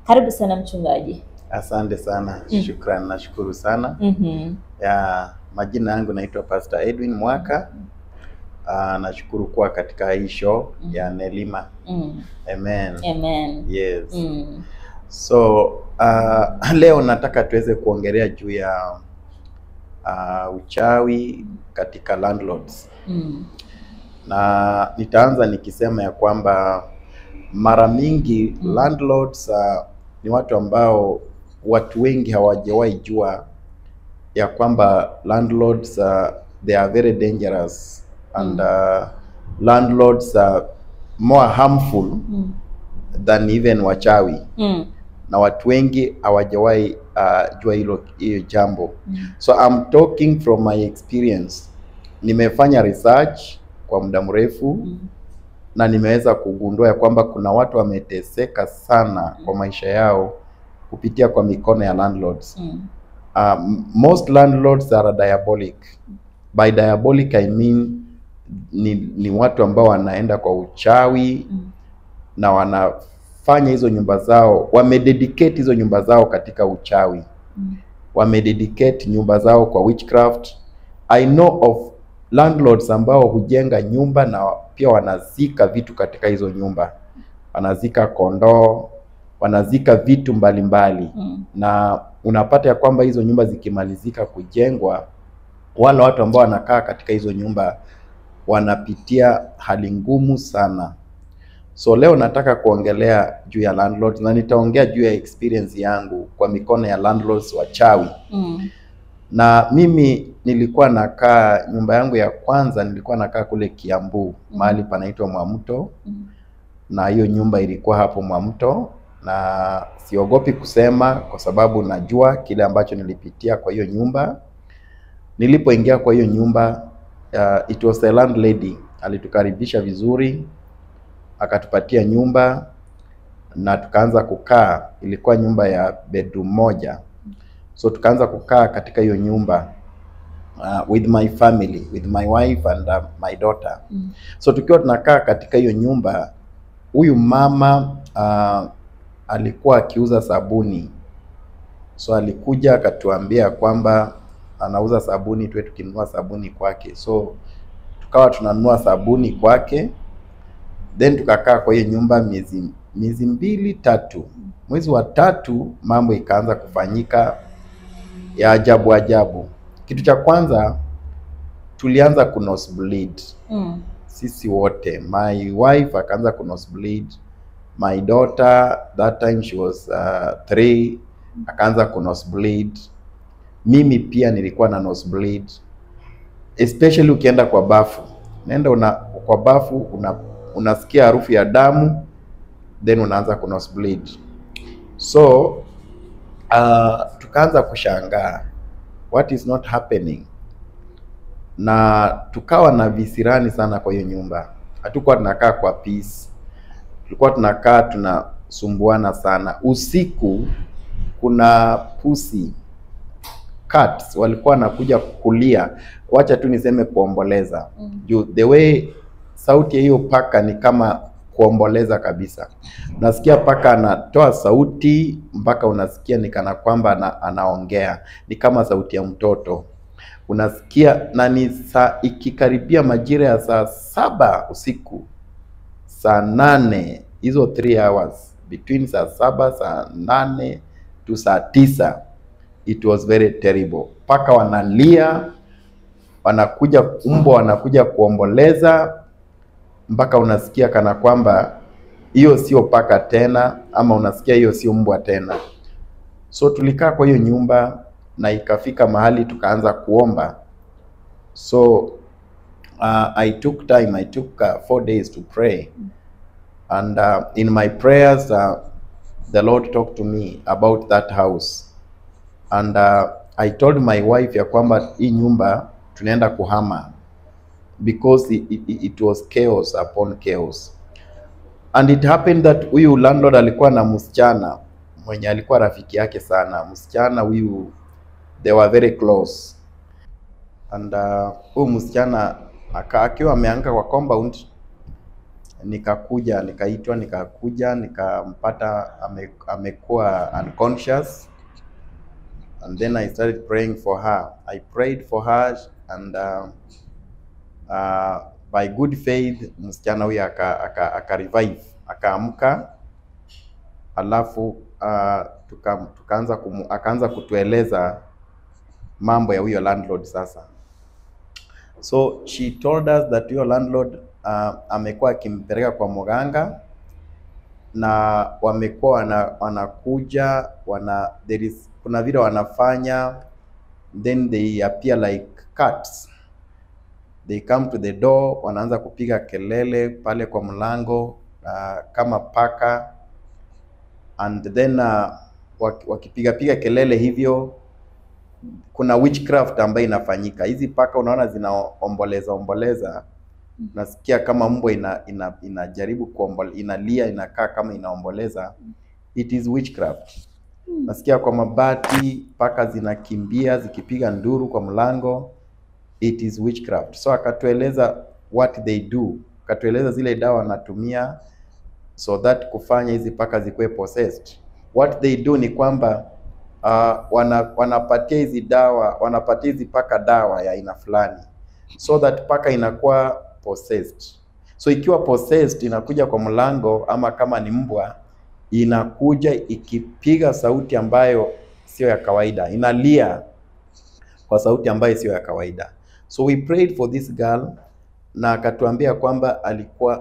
Karibu sana mchungaji. Asante sana. Shukrani, nashukuru sana. Ya majina yangu naitwa Pastor Edwin Mwaka. Nashukuru kuwa katika hii show ya Nelima. Amen. Amen. Yes. So leo nataka tuweze kuongelea juu ya uchawi katika landlords. Na nitaanza nikisema ya kwamba mara mingi landlords ni watu ambao watu wengi hawajawahi jua ya kwamba landlords they are very dangerous and landlords are more harmful than even wachawi. Na watu wengi hawajawahi jua hiyo jambo. So I'm talking from my experience. Nimefanya research kwa muda mrefu na nimeweza kugundua ya kwamba kuna watu wameteseka sana kwa maisha yao kupitia kwa mikono ya landlords. Most landlords are diabolic. By diabolic I mean ni watu ambao wanaenda kwa uchawi na wanafanya hizo nyumba zao, wamededicate hizo nyumba zao katika uchawi. Wamededicate nyumba zao kwa witchcraft. I know of landlords ambao hujenga nyumba na pia wanazika vitu katika hizo nyumba. Wanazika kondoo, wanazika vitu mbalimbali. Na unapata ya kwamba hizo nyumba zikimalizika kujengwa, wale watu ambao wanakaa katika hizo nyumba wanapitia hali ngumu sana. So leo nataka kuongelea juu ya landlords na nitaongea juu ya experience yangu kwa mikono ya landlords wachawi. Na mimi nilikuwa nakaa, nyumba yangu ya kwanza nilikuwa nakaa kule Kiambu, mahali panaitwa Mwamuto. Na hiyo nyumba ilikuwa hapo Mwamuto, na siogopi kusema kwa sababu najua kile ambacho nilipitia kwa hiyo nyumba. Nilipoingia kwa hiyo nyumba, it was a landlady, alitukaribisha vizuri, akatupatia nyumba na tukaanza kukaa. Ilikuwa nyumba ya bedroom moja. So tukaanza kukaa katika hiyo nyumba with my family, with my wife and my daughter. So tukiwa tunakaa katika hiyo nyumba, huyu mama alikuwa akiuza sabuni. So alikuja akatuambia kwamba anauza sabuni, tuwe tukinunua sabuni kwake. So tukawa tunanunua sabuni kwake. Then tukakaa kwa hiyo nyumba miezi 2-3. Mwezi wa 3 mambo ikaanza kufanyika ya ajabu ajabu. Kitu cha kwanza tulianza kunosebleed. Sisi wote. My wife akaanza kunosebleed. My daughter, that time she was 3, akaanza kunosebleed. Mimi pia nilikuwa na nosebleed. Especially ukienda kwa bafu. Nenda kwa bafu unasikia harufu ya damu, then unaanza kunosebleed. So tukaanza kushangaa what is not happening. Na tukawa na visirani sana kwa hiyo nyumba. Hatukuwa tunakaa kwa peace. Tulikuwa tunakaa tunasumbuana sana. Usiku kuna pusi cats walikuwa nakuja kulia. Wacha tu niseme kuomboleza. The way sauti ya hiyo paka ni kama kuomboleza kabisa. Unasikia paka anatoa sauti mpaka unasikia ni kana kwamba anaongea. Ni kama sauti ya mtoto. Unasikia na ni ikikaribia majira ya saa 7 usiku, saa 8, hizo 3 hours between saa 7, saa 8 to saa 9, it was very terrible. Paka wanalia, wanakuja mbwa wanakuja kuomboleza, mpaka unasikia kana kwamba hiyo sio paka tena, ama unasikia hiyo sio mbwa tena. So tulikaa kwa hiyo nyumba na ikafika mahali tukaanza kuomba. So I took 4 days to pray. And in my prayers the Lord talked to me about that house. And I told my wife ya kwamba hii nyumba tunaenda kuhama, because it was chaos upon chaos. And it happened that huyu landlord alikuwa na msichana mwenye alikuwa rafiki yake sana. Msichana huyu, they were very close. And huyu msichana akiwa ameanguka kwa compound, nikakuja, nikaitwa, nikakuja, nikampata amekuwa unconscious, and then I started praying for her. I prayed for her and by good faith msichana huyu aka revive, akaamka, alafu akaanza kutueleza mambo ya huyo landlord sasa. So she told us that huyo landlord amekuwa akimpeleka kwa mganga, na wamekuwa wanakuja kuna vile wanafanya, then they appear like cats. They come to the door, wanaanza kupiga kelele pale kwa mlango kama paka, and then wakipiga kelele hivyo, kuna witchcraft ambayo inafanyika. Hizi paka unaona zinaomboleza, nasikia kama mbwa inajaribu inalia, inakaa kama inaomboleza. It is witchcraft. Nasikia kwa mabati paka zinakimbia zikipiga nduru kwa mlango. It is witchcraft. So akatueleza what they do, akatueleza zile dawa wanatumia so that kufanya hizi paka zikuwe possessed. What they do ni kwamba wanapatia hizi paka dawa ya aina fulani, so that paka inakuwa possessed. So ikiwa possessed, inakuja kwa mlango, ama kama ni mbwa inakuja ikipiga sauti ambayo sio ya kawaida, inalia kwa sauti ambayo sio ya kawaida. So we prayed for this girl, na akatuambia kwamba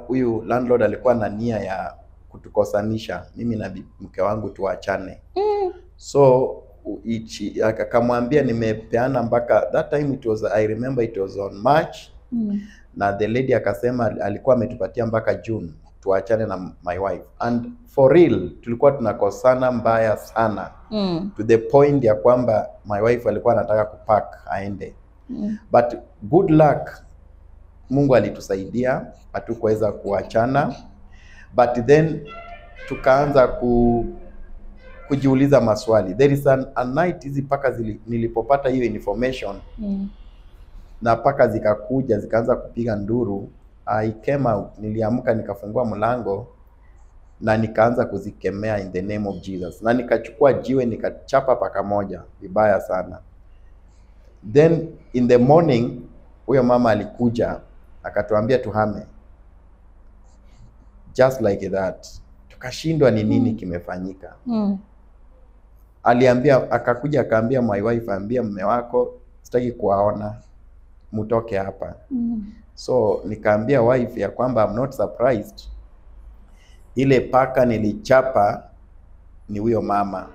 huyu landlord alikuwa na nia ya kutukosanisha mimi na mke wangu tuachane. So akamwambia nimepeana mpaka that time, I remember it was on March. Na the lady akasema alikuwa ametupatia mpaka June tuachane na my wife, and for real tulikuwa tunakosana mbaya sana, to the point ya kwamba my wife alikuwa anataka kupack aende. But good luck, Mungu alitusaidia, hatukuweza kuachana. But then tukaanza kujiuliza maswali. There is a night hizi paka nilipopata hiyo information, na paka zikakuja zikaanza kupiga nduru, I came out, niliamka nikafungua mlango na nikaanza kuzikemea in the name of Jesus, na nikachukua jiwe nikachapa paka moja vibaya sana. Then in the morning huyo mama alikuja akatuambia tuhame, just like that. Tukashindwa ni nini kimefanyika. Akakuja akaambia my wife, ambia mume wako sitaki kuwaona, mutoke hapa. So nikaambia wife ya kwamba I'm not surprised, ile paka nilichapa ni huyo mama.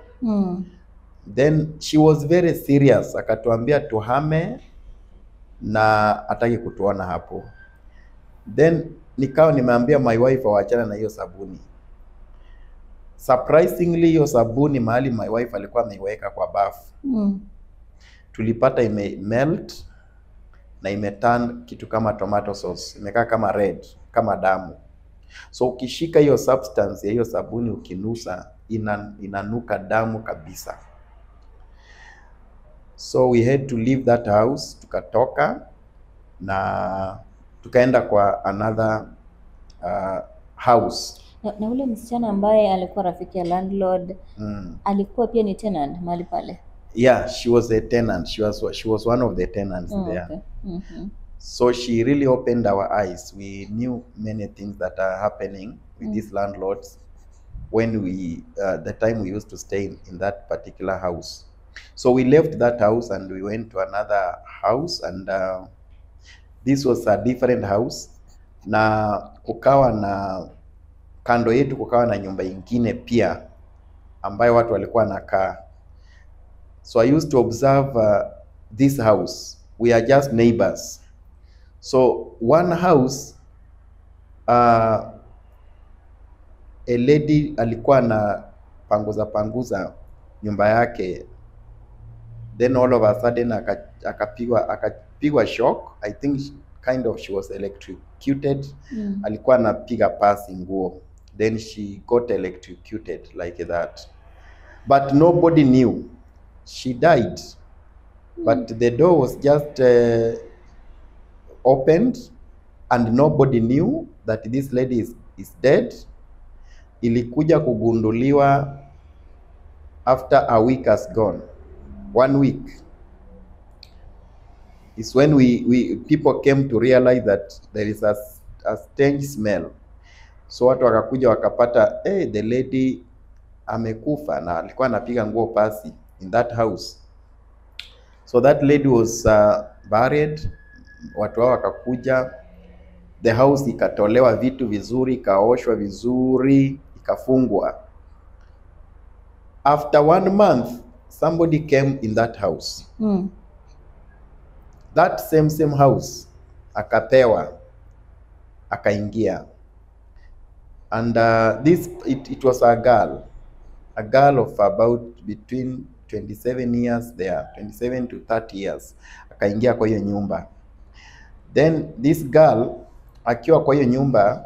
Then she was very serious, akatuambia tuhame na hataki kutuona hapo. Then nikawa nimeambia my wife waachane na hiyo sabuni. Surprisingly hiyo sabuni mahali my wife alikuwa ameiweka kwa bafu, tulipata ime-melt na imeturn kitu kama tomato sauce, imekaa kama red, kama damu. So ukishika hiyo substance ya hiyo sabuni ukinusa, inanuka damu kabisa. So we had to leave that house, tukatoka na tukaenda kwa another house. Na ule msichana ambaye alikuwa rafiki ya landlord, alikuwa pia ni tenant mahali pale? Yeah, she was a tenant. She was one of the tenants there. Okay. So she really opened our eyes. We knew many things that are happening with these landlords when the time we used to stay in that particular house. So we left that house and we went to another house, and this was a different house, na kukawa na kando yetu kukawa na nyumba ingine pia ambayo watu walikuwa wanakaa. So I used to observe this house. We are just neighbors. So one house, a lady alikuwa na panguza nyumba yake, then all of a sudden akapigwa shock. I think kind of she was electrocuted. Alikuwa anapiga pasi nguo, then she got electrocuted like that, but nobody knew. She died, but the door was just opened and nobody knew, that this lady is dead. Ilikuja kugunduliwa after a week has gone. 1 week is when people came to realize that there is a strange smell. So watu wakakuja wakapata the lady amekufa na alikuwa anapiga nguo pasi in that house. So that lady was buried. Watu hao wakakuja, the house ikatolewa vitu vizuri, ikaoshwa vizuri, ikafungwa. After 1 month, somebody came in that house. That same house, akapewa, akaingia. And it was a girl of about between 27 years there, 27 to 30 years. Akaingia kwa hiyo nyumba. Then this girl, akiwa kwa hiyo nyumba,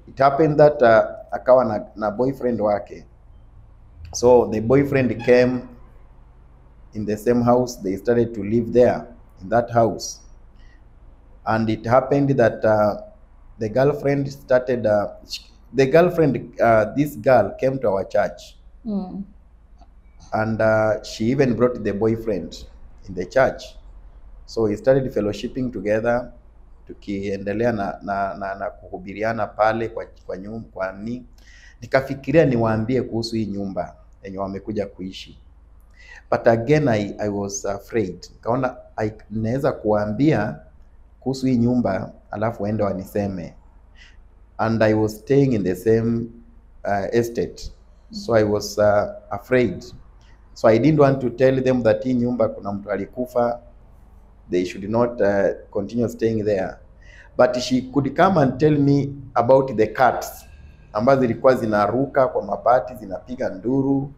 it happened that akawa na boyfriend wake. So the boyfriend came in the same house. They started to live there in that house. And it happened that the girlfriend started, this girl came to our church. And she even brought the boyfriend in the church. So we started fellowshipping together, tukiendelea na kuhubiriana pale kwa nyumba. Nikafikiria niwaambie kuhusu hii nyumba yenye wamekuja kuishi. But again I was afraid. Kaona naweza kuambia kuhusu hii nyumba alafu waende waniseme. And I was staying in the same estate. So I was afraid. So I didn't want to tell them that hii nyumba kuna mtu alikufa. They should not continue staying there. But she could come and tell me about the cats ambazo zilikuwa zinaruka kwa mabati, zinapiga nduru.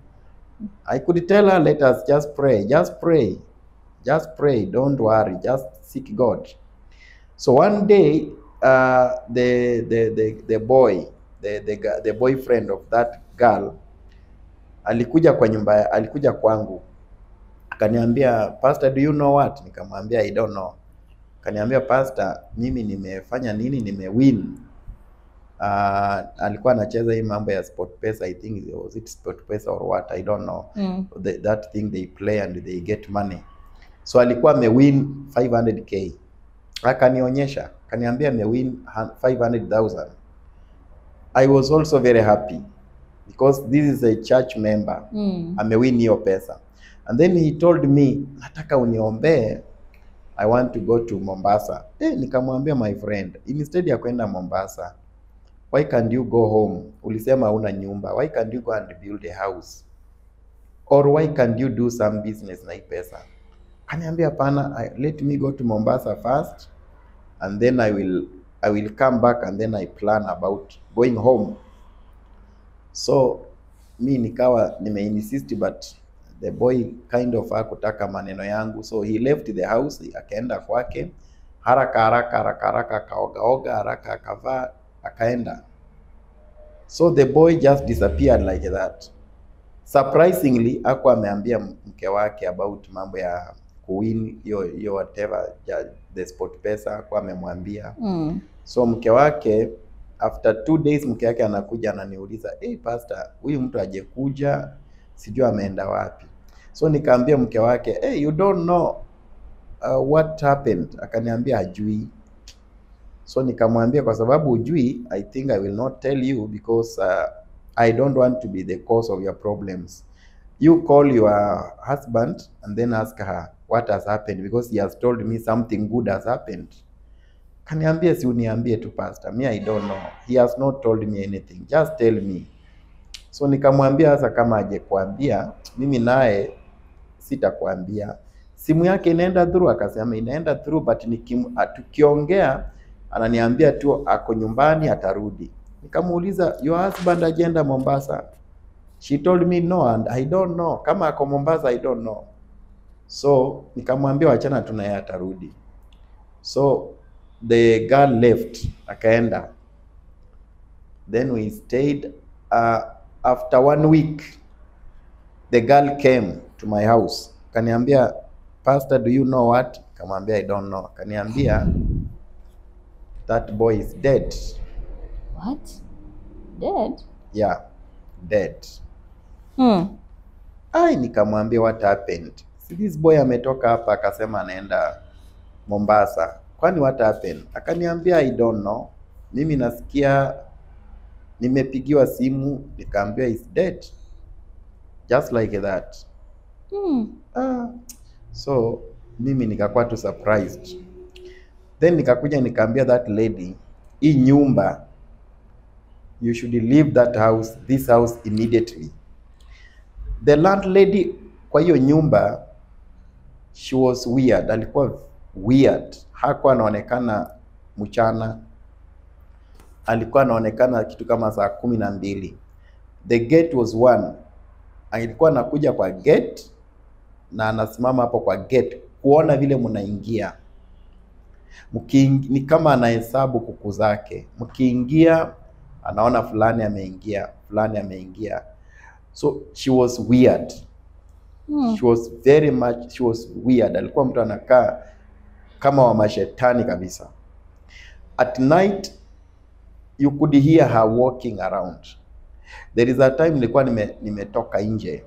I could tell her, let us just pray, just pray, don't worry, just seek God. So one day, the boyfriend of that girl alikuja kwa nyumba, alikuja kwangu. Akaniambia, Pastor, do you know what? Nikamwambia, I don't know. Akaniambia, Pastor, mimi nimefanya nini? Nimewin. Alikuwa anacheza hii mambo ya SportPesa, I think was it SportPesa or what, I don't know. That thing they play and they get money. So alikuwa amewin 500k. Akanionyesha, akaniambia amewin 500,000. I was also very happy because this is a church member. Amewin hiyo pesa. And then he told me, nataka uniombee, I want to go to Mombasa. Nikamwambia, my friend, instead ya kwenda Mombasa, why can't you go home? Ulisema una nyumba. Why can't you go and build a house? Or why can't you do some business na hii pesa? Kaniambia pana, let me go to Mombasa first, and then I will come back, and then I plan about going home. So mi nikawa nimeinsist, but the boy kind of hakutaka maneno yangu. So he left the house, akaenda kwake, haraka kaoga haraka akavaa akaenda. So the boy just disappeared like that. Surprisingly, hakuwa ameambia mke wake about mambo ya kuwin yo whatever the SportPesa, hakuwa amemwambia. So mke wake, after 2 days, mke wake anakuja ananiuliza, Pastor, huyu mtu ajekuja, sijui ameenda wapi. So nikaambia mke wake, you don't know what happened. Akaniambia hajui. So nikamwambia, kwa sababu hujui, I think I will not tell you because I don't want to be the cause of your problems. You call your husband and then ask her what has happened, because he has told me something good has happened. Kaniambia, si uniambie tu Pastor, me I don't know. He has not told me anything. Just tell me. So nikamwambia, sasa kama aje kuambia, mimi naye sitakwambia. Simu yake inaenda through. Akasema inaenda through, but tukiongea ananiambia tu ako nyumbani atarudi. Nikamuuliza, your husband agenda Mombasa? She told me no, and I don't know. Kama ako Mombasa, I don't know. So nikamwambia wachana tunaye atarudi. So the girl left, akaenda. Then we stayed. After 1 week, the girl came to my house. Kaniambia, Pastor, do you know what? Kamwambia, I don't know. Kaniambia, that boy is dead. What? Dead? Yeah, dead. Hmm. Ai, nikamwambia what happened? Si this boy ametoka hapa akasema anaenda Mombasa. Kwani what happened? Akaniambia I don't know. Mimi nasikia nimepigiwa simu nikaambiwa is dead. Just like that. Hmm. So mimi nikakuwa tu surprised. Then nikakuja nikaambia that lady, hii nyumba you should leave that house, this house immediately. The landlady kwa hiyo nyumba, she was weird, alikuwa weird. Hakuwa anaonekana mchana, alikuwa anaonekana kitu kama saa 12. The gate was one. Alikuwa anakuja kwa gate na anasimama hapo kwa gate kuona vile mnaingia. Ni kama anahesabu kuku zake. Mkiingia anaona fulani ameingia, fulani ameingia. So she was weird. She was very much, she was weird. Alikuwa mtu anakaa kama wa mashetani kabisa. At night you could hear her walking around. There is a time nilikuwa nimetoka nje.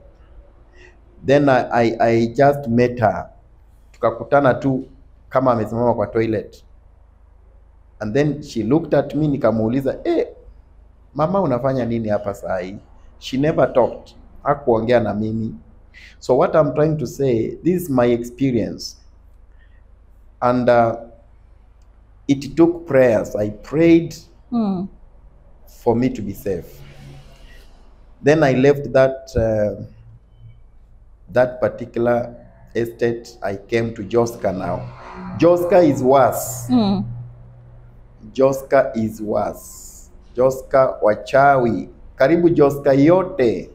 Then I just met her. Tukakutana tu kama amesimama kwa toilet. And then she looked at me, nikamuuliza, mama unafanya nini hapa saa hii? She never talked. Hakuongea na mimi. So what I'm trying to say, this is my experience. And it took prayers. I prayed for me to be safe. Then I left that particular estate. I came to Joska now. Joska is worse. Joska is worse. Joska wachawi. Karibu Joska yote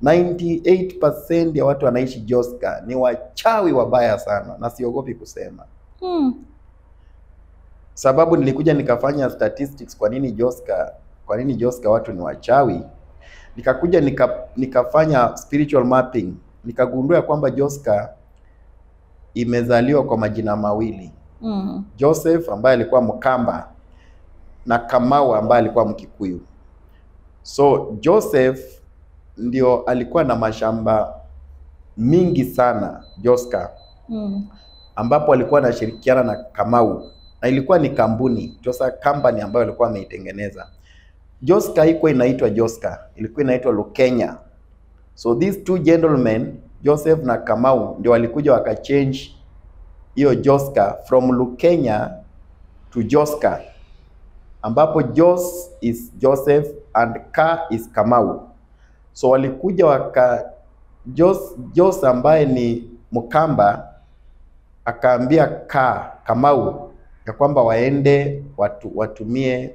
98% ya watu wanaishi Joska ni wachawi wabaya sana, na siogopi kusema. Sababu nilikuja nikafanya statistics kwa nini Joska watu ni wachawi. Nikakuja nikafanya spiritual mapping. Nikagundua kwamba Joska imezaliwa kwa majina mawili. Joseph ambaye alikuwa Mkamba na Kamau ambaye alikuwa Mkikuyu. So Joseph ndio alikuwa na mashamba mingi sana Joska. Ambapo alikuwa anashirikiana na Kamau. Na ilikuwa ni kampuni, Joska company ambayo alikuwa ameitengeneza. Joska haikuwa inaitwa Joska, ilikuwa inaitwa Lukenya. So these two gentlemen, Joseph na Kamau, ndio walikuja wakachange hiyo Joska from Lukenya to Joska. Ambapo Jos is Joseph and Ka is Kamau. So walikuja Jos ambaye ni Mkamba akaambia Kamau ya kwamba waende watumie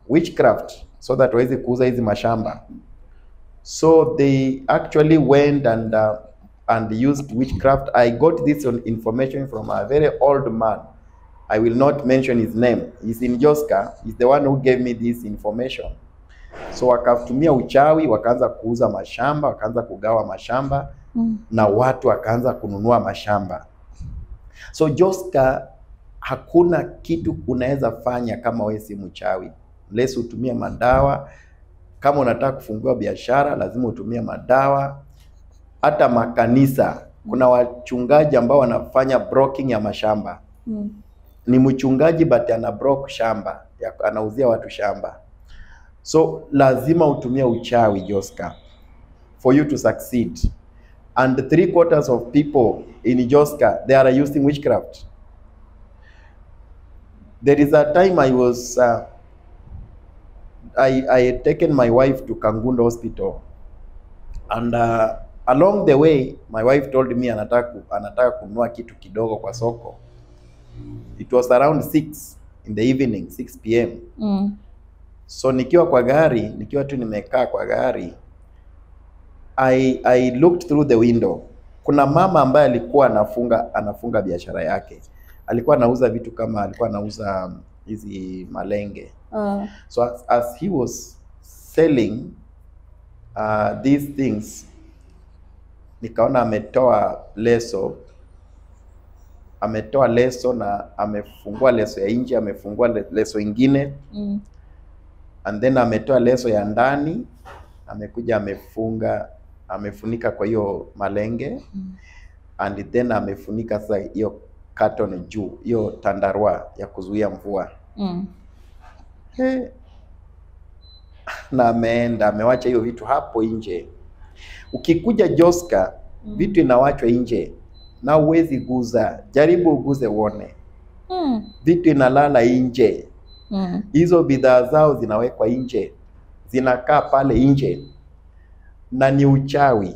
witchcraft so that waweze kuuza hizi mashamba. So they actually went and used witchcraft. I got this information from a very old man. I will not mention his name. He's in Joska. He's the one who gave me this information. So wakatumia uchawi, wakaanza kuuza mashamba, wakaanza kugawa mashamba, na watu wakaanza kununua mashamba. So Joska hakuna kitu unaweza fanya kama wewe si mchawi. Unless utumie madawa. Kama unataka kufungua biashara lazima utumie madawa. Hata makanisa kuna wachungaji ambao wanafanya broking ya mashamba. Ni mchungaji but ana broke shamba, anauzia watu shamba. So lazima utumie uchawi Joska for you to succeed. And 3/4 of people in Joska, they are using witchcraft. There is a time I had taken my wife to Kangundo Hospital, and along the way my wife told me anataka kununua kitu kidogo kwa soko. It was around 6 in the evening, 6 p.m. So nikiwa tu nimekaa kwa gari, I looked through the window. Kuna mama ambaye alikuwa anafunga biashara yake. Alikuwa anauza vitu kama alikuwa anauza hizi malenge. So as he was selling these things, nikaona ametoa leso ametoa leso na amefungua leso ya nje, amefungua leso ingine. And then ametoa leso ya ndani, amekuja amefunika kwa hiyo malenge. And then amefunika sasa hiyo carton juu, hiyo tandarua ya kuzuia mvua. Na amewacha hiyo vitu hapo nje. Ukikuja Joska, vitu inawachwa nje na uwezi guza. Jaribu uguze uone. Vitu inalala nje. Hizo bidhaa zao zinawekwa nje, zinakaa pale nje, na ni uchawi.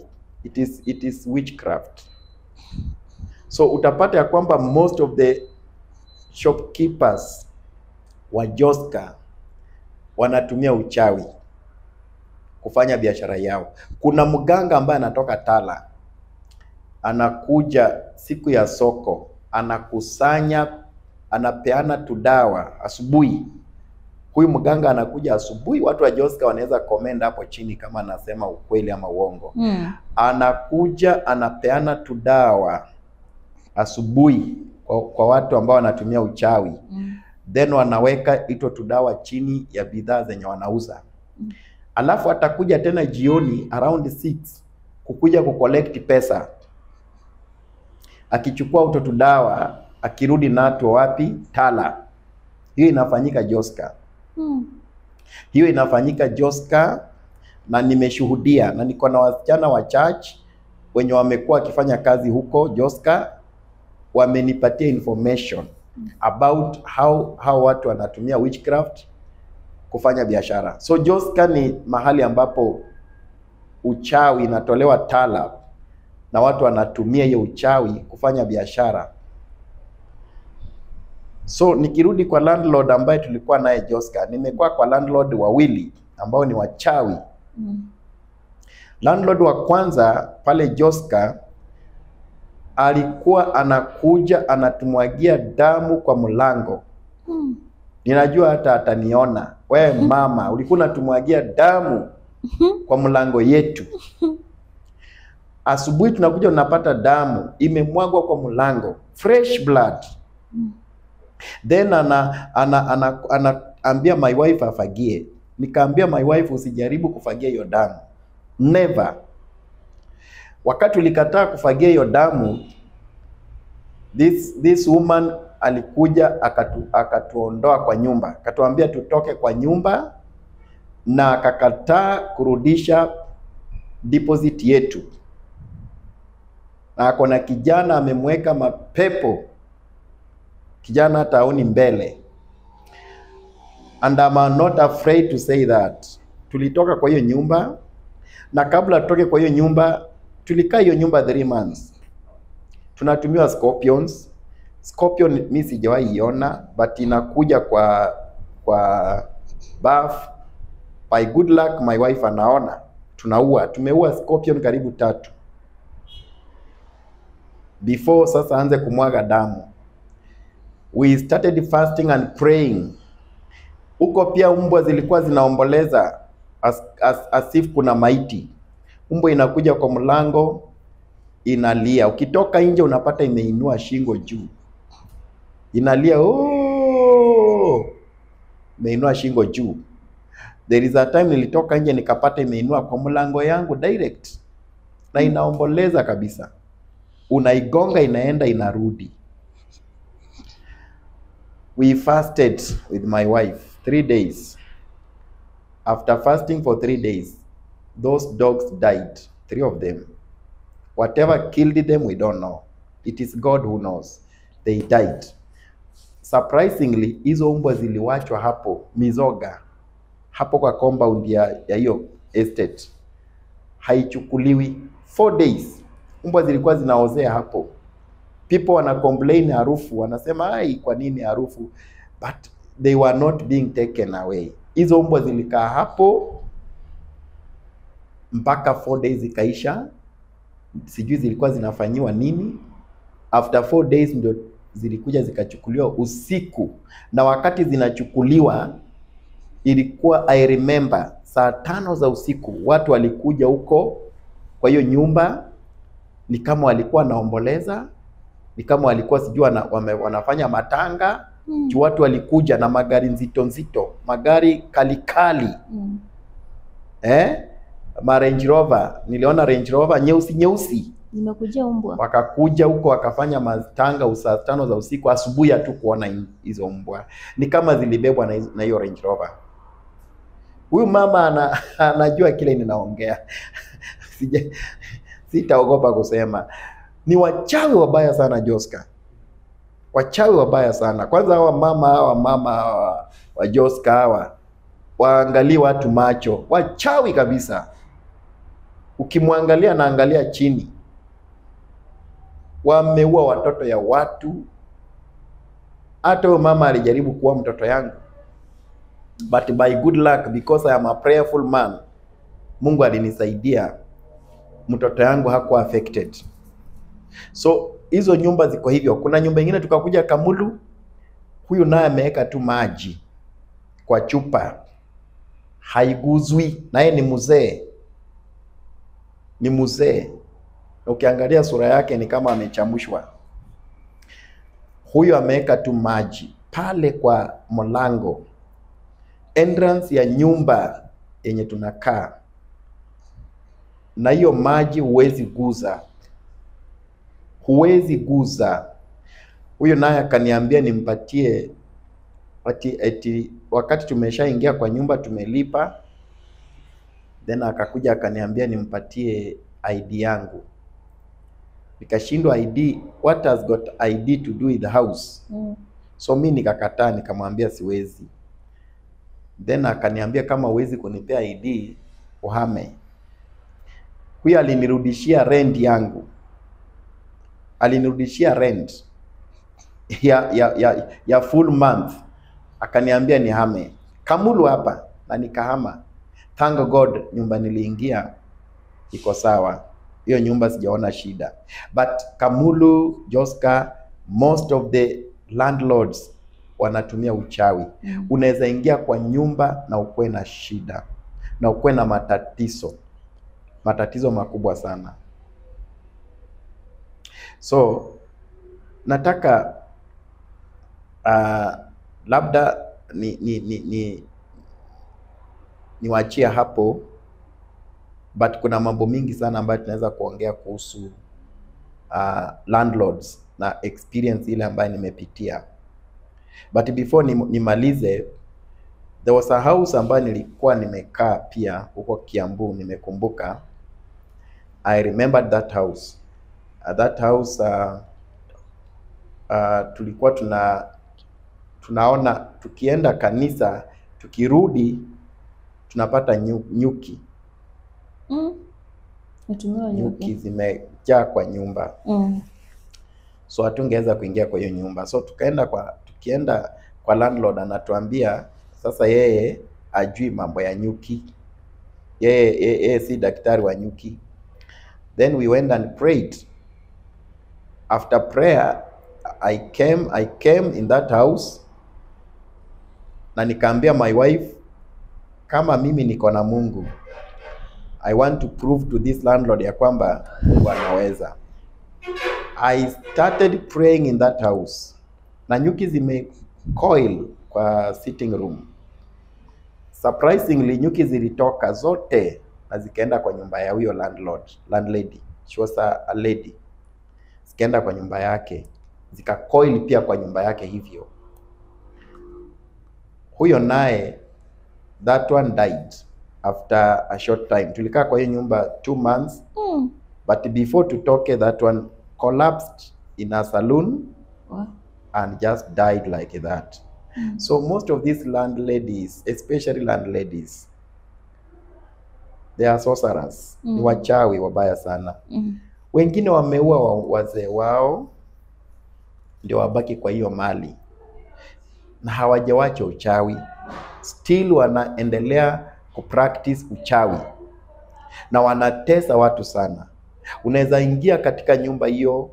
It is witchcraft. So utapata ya kwamba most of the shopkeepers wa Joska wanatumia uchawi kufanya biashara yao. Kuna mganga ambaye anatoka Tala, anakuja siku ya soko, anakusanya, anapeana tudawa asubuhi. Huyu mganga anakuja asubuhi, watu wa Joska wanaweza comment hapo chini kama anasema ukweli ama uongo. Anakuja anapeana tudawa asubuhi kwa watu ambao wanatumia uchawi. Then wanaweka ito tudawa chini ya bidhaa zenye wanauza. Alafu atakuja tena jioni around 6 kukuja kucollect pesa. Akichukua ito tudawa, akirudi nato wapi? Tala. Hiyo inafanyika Joska. Hiyo inafanyika Joska, na nimeshuhudia, na niko na wasichana wa church wenye wamekuwa wakifanya kazi huko Joska, wamenipatia information about how watu wanatumia witchcraft kufanya biashara. So Joska ni mahali ambapo uchawi inatolewa Tala, na watu wanatumia hiyo uchawi kufanya biashara. So nikirudi kwa landlord ambaye tulikuwa naye Joska, nimekuwa kwa landlord wawili ambao ni wachawi. Landlord wa kwanza pale Joska alikuwa anakuja anatumwagia damu kwa mlango. Ninajua hata ataniona. We mama, ulikuwa unatumwagia damu kwa mlango yetu. Asubuhi tunakuja unapata damu imemwagwa kwa mlango, fresh blood. Then anaambia my wife afagie. Nikaambia my wife usijaribu kufagia hiyo damu. Never. Wakati ulikataa kufagia hiyo damu, this woman alikuja akatuondoa kwa nyumba. Akatuambia tutoke kwa nyumba, na akakataa kurudisha deposit yetu. Na ako na kijana amemweka mapepo. Kijana hata haoni mbele. And I'm not afraid to say that. Tulitoka kwa hiyo nyumba, na kabla tutoke kwa hiyo nyumba, tulikaa hiyo nyumba 3 months. Tunatumiwa scorpions. Scorpion mimi sijawahi iona, but inakuja kwa bath. By good luck my wife anaona. Tumeua scorpion karibu 3 before sasa anze kumwaga damu. We started fasting and praying. Huko pia umbwa zilikuwa zinaomboleza as if kuna maiti. Umbwa inakuja kwa mlango inalia. Ukitoka nje unapata imeinua shingo juu. Inalia, oh! Imeinua shingo juu. There is a time nilitoka nje nikapata imeinua kwa mlango yangu direct. Na inaomboleza kabisa. Unaigonga inaenda inarudi. We fasted with my wife 3 days. After fasting for 3 days, those dogs died, 3 of them. Whatever killed them, we don't know. It is God who knows. They died. Surprisingly, hizo umbwa ziliwachwa hapo Mizoga, hapo kwa compound ya hiyo estate. Haichukuliwi 4 days. Umbwa zilikuwa zinaozea hapo. People wana complain harufu, wanasema ai kwa nini harufu, but they were not being taken away. Hizo umbwa zilikaa hapo mpaka 4 days ikaisha. Sijui zilikuwa zinafanyiwa nini. After 4 days ndio zilikuja zikachukuliwa usiku, na wakati zinachukuliwa ilikuwa I remember saa 5 za usiku watu walikuja huko kwa hiyo nyumba, ni kama walikuwa naomboleza. ni kama walikuwa sijui wanafanya matanga. Watu walikuja na magari nzito, magari kali. Ma Range Rover, niliona Range Rover nyeusi. Nimekuja mbwa. Wakakuja huko wakafanya matanga saa 5 za usiku, asubuhi tu kuona hizo mbwa. Ni kama zilibebwa na hiyo Range Rover. Huyu mama anajua kile ninaongea. Sitaogopa kusema. Ni wachawi wabaya sana Joska. Wachawi wabaya sana. Kwanza hawa mama wa Joska hawa waangalie watu macho. Wachawi kabisa. Ukimwangalia naangalia chini. Wameua watoto ya watu. Hata huyo mama alijaribu kuwa mtoto yangu. But by good luck, because I am a prayerful man, Mungu alinisaidia. Mtoto yangu hakuwa affected. So hizo nyumba ziko hivyo. Kuna nyumba nyingine tukakuja Kamulu. Huyu naye ameweka tu maji kwa chupa. Haiguzwi. Naye ni mzee. Ni mzee. Ukiangalia sura yake ni kama amechamushwa. Huyu ameweka tu maji pale kwa mlango. Entrance ya nyumba yenye tunakaa. Na hiyo maji huwezi guza. Huwezi guza. Huyo naye akaniambia nimpatie ati wakati tumeshaingia kwa nyumba tumelipa. Then akakuja akaniambia nimpatie ID yangu. Nikashindwa ID, what has got ID to do with the house? So mimi nikakataa, nikamwambia siwezi. Then akaniambia kama huwezi kunipea ID uhame. Huyo alinirudishia rent yangu. Alinirudishia rent ya full month. Akaniambia nihame. Kamulu hapa na nikahama. Thank God nyumba niliingia iko sawa. Hiyo nyumba sijaona shida. But Kamulu, Joska, most of the landlords wanatumia uchawi. Unaweza ingia kwa nyumba na ukuwe na shida. Na ukuwe na matatizo. Matatizo makubwa sana. So nataka labda niwaachie hapo, but kuna mambo mingi sana ambayo tunaweza kuongea kuhusu landlords na experience ile ambayo nimepitia. But before nimalize, there was a house ambayo nilikuwa nimekaa pia huko Kiambu, nimekumbuka. I remembered that house. That house tulikuwa tunaona tukienda kanisa, tukirudi tunapata nyuki. Nyuki zimejaa kwa nyumba. So hatungeweza kuingia kwa hiyo nyumba. So tukienda kwa landlord, anatuambia sasa yeye ajui mambo ya nyuki. Yeye si daktari wa nyuki. Then we went and prayed. After prayer, I came in that house. Na nikaambia my wife, kama mimi niko na Mungu, I want to prove to this landlord ya kwamba Mungu anaweza. I started praying in that house. Na nyuki zimecoil kwa sitting room. Surprisingly, nyuki zilitoka zote na zikaenda kwa nyumba ya huyo landlady. She was a lady. Zikaenda kwa nyumba yake. Zikacoil pia kwa nyumba yake hivyo. Huyo naye, that one died after a short time. Tulikaa kwa hiyo nyumba 2 months. But before tutoke, that one collapsed in a saloon. And just died like that. So most of these landladies, especially landladies, they are sorcerers. Ni wachawi wabaya sana. Wengine wameua wazee wao ndio wabaki kwa hiyo mali. Na hawajawacha uchawi. Still wanaendelea kupractice uchawi. Na wanatesa watu sana. Unaweza ingia katika nyumba hiyo,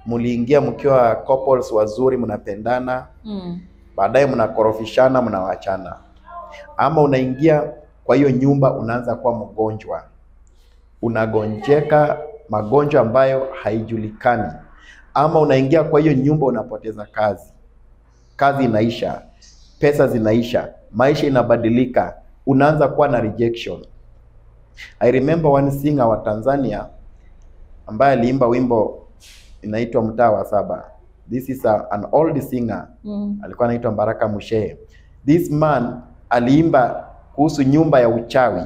muliingia mkiwa couples wazuri, mnapendana, baadaye mnakorofishana, mnawachana. Ama unaingia kwa hiyo nyumba, unaanza kuwa mgonjwa. Unagonjeka magonjwa ambayo haijulikani. ama unaingia kwa hiyo nyumba unapoteza kazi, kazi inaisha, pesa zinaisha, maisha inabadilika, unaanza kuwa na rejection. I remember one singer wa Tanzania ambaye aliimba wimbo inaitwa Mtaa wa Saba. This is an old singer. Alikuwa anaitwa Baraka Mushehe. This man aliimba kuhusu nyumba ya uchawi.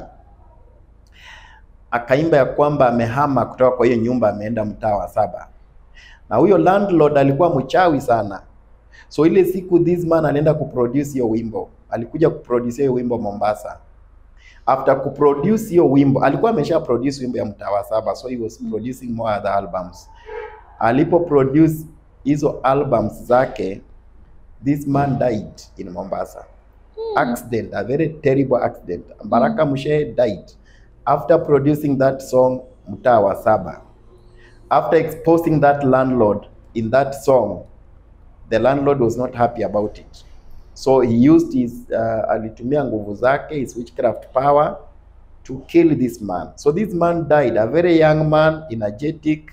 Akaimba ya kwamba amehama kutoka kwa hiyo nyumba ameenda Mtaa wa Saba. Na huyo landlord alikuwa mchawi sana. So ile siku this man anaenda kuproduce hiyo wimbo. Alikuja kuproduce hiyo wimbo Mombasa. After kuproduce hiyo wimbo, alikuwa amesha produce wimbo ya Mtaa wa Saba, so he was producing more other albums. Alipo produce hizo albums zake, this man died in Mombasa. Accident, a very terrible accident. Baraka Mushehe died after producing that song Mtaa wa Saba. After exposing that landlord in that song, the landlord was not happy about it. So he used his alitumia nguvu zake, his witchcraft power to kill this man. So this man died, a very young man, energetic.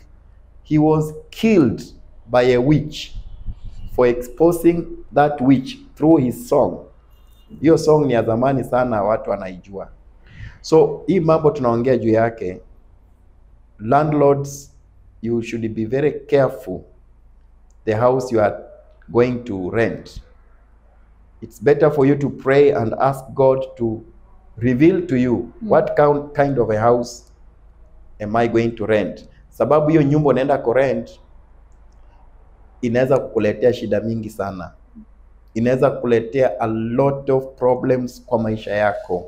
He was killed by a witch for exposing that witch through his song. Hiyo song ni ya zamani sana, watu wanaijua. So hii mambo tunaongea juu yake. Landlords, you should be very careful the house you are going to rent. It's better for you to pray and ask God to reveal to you what kind of a house am I going to rent. Sababu hiyo nyumba unaenda kurent inaweza kukuletea shida mingi sana. Inaweza kukuletea a lot of problems kwa maisha yako.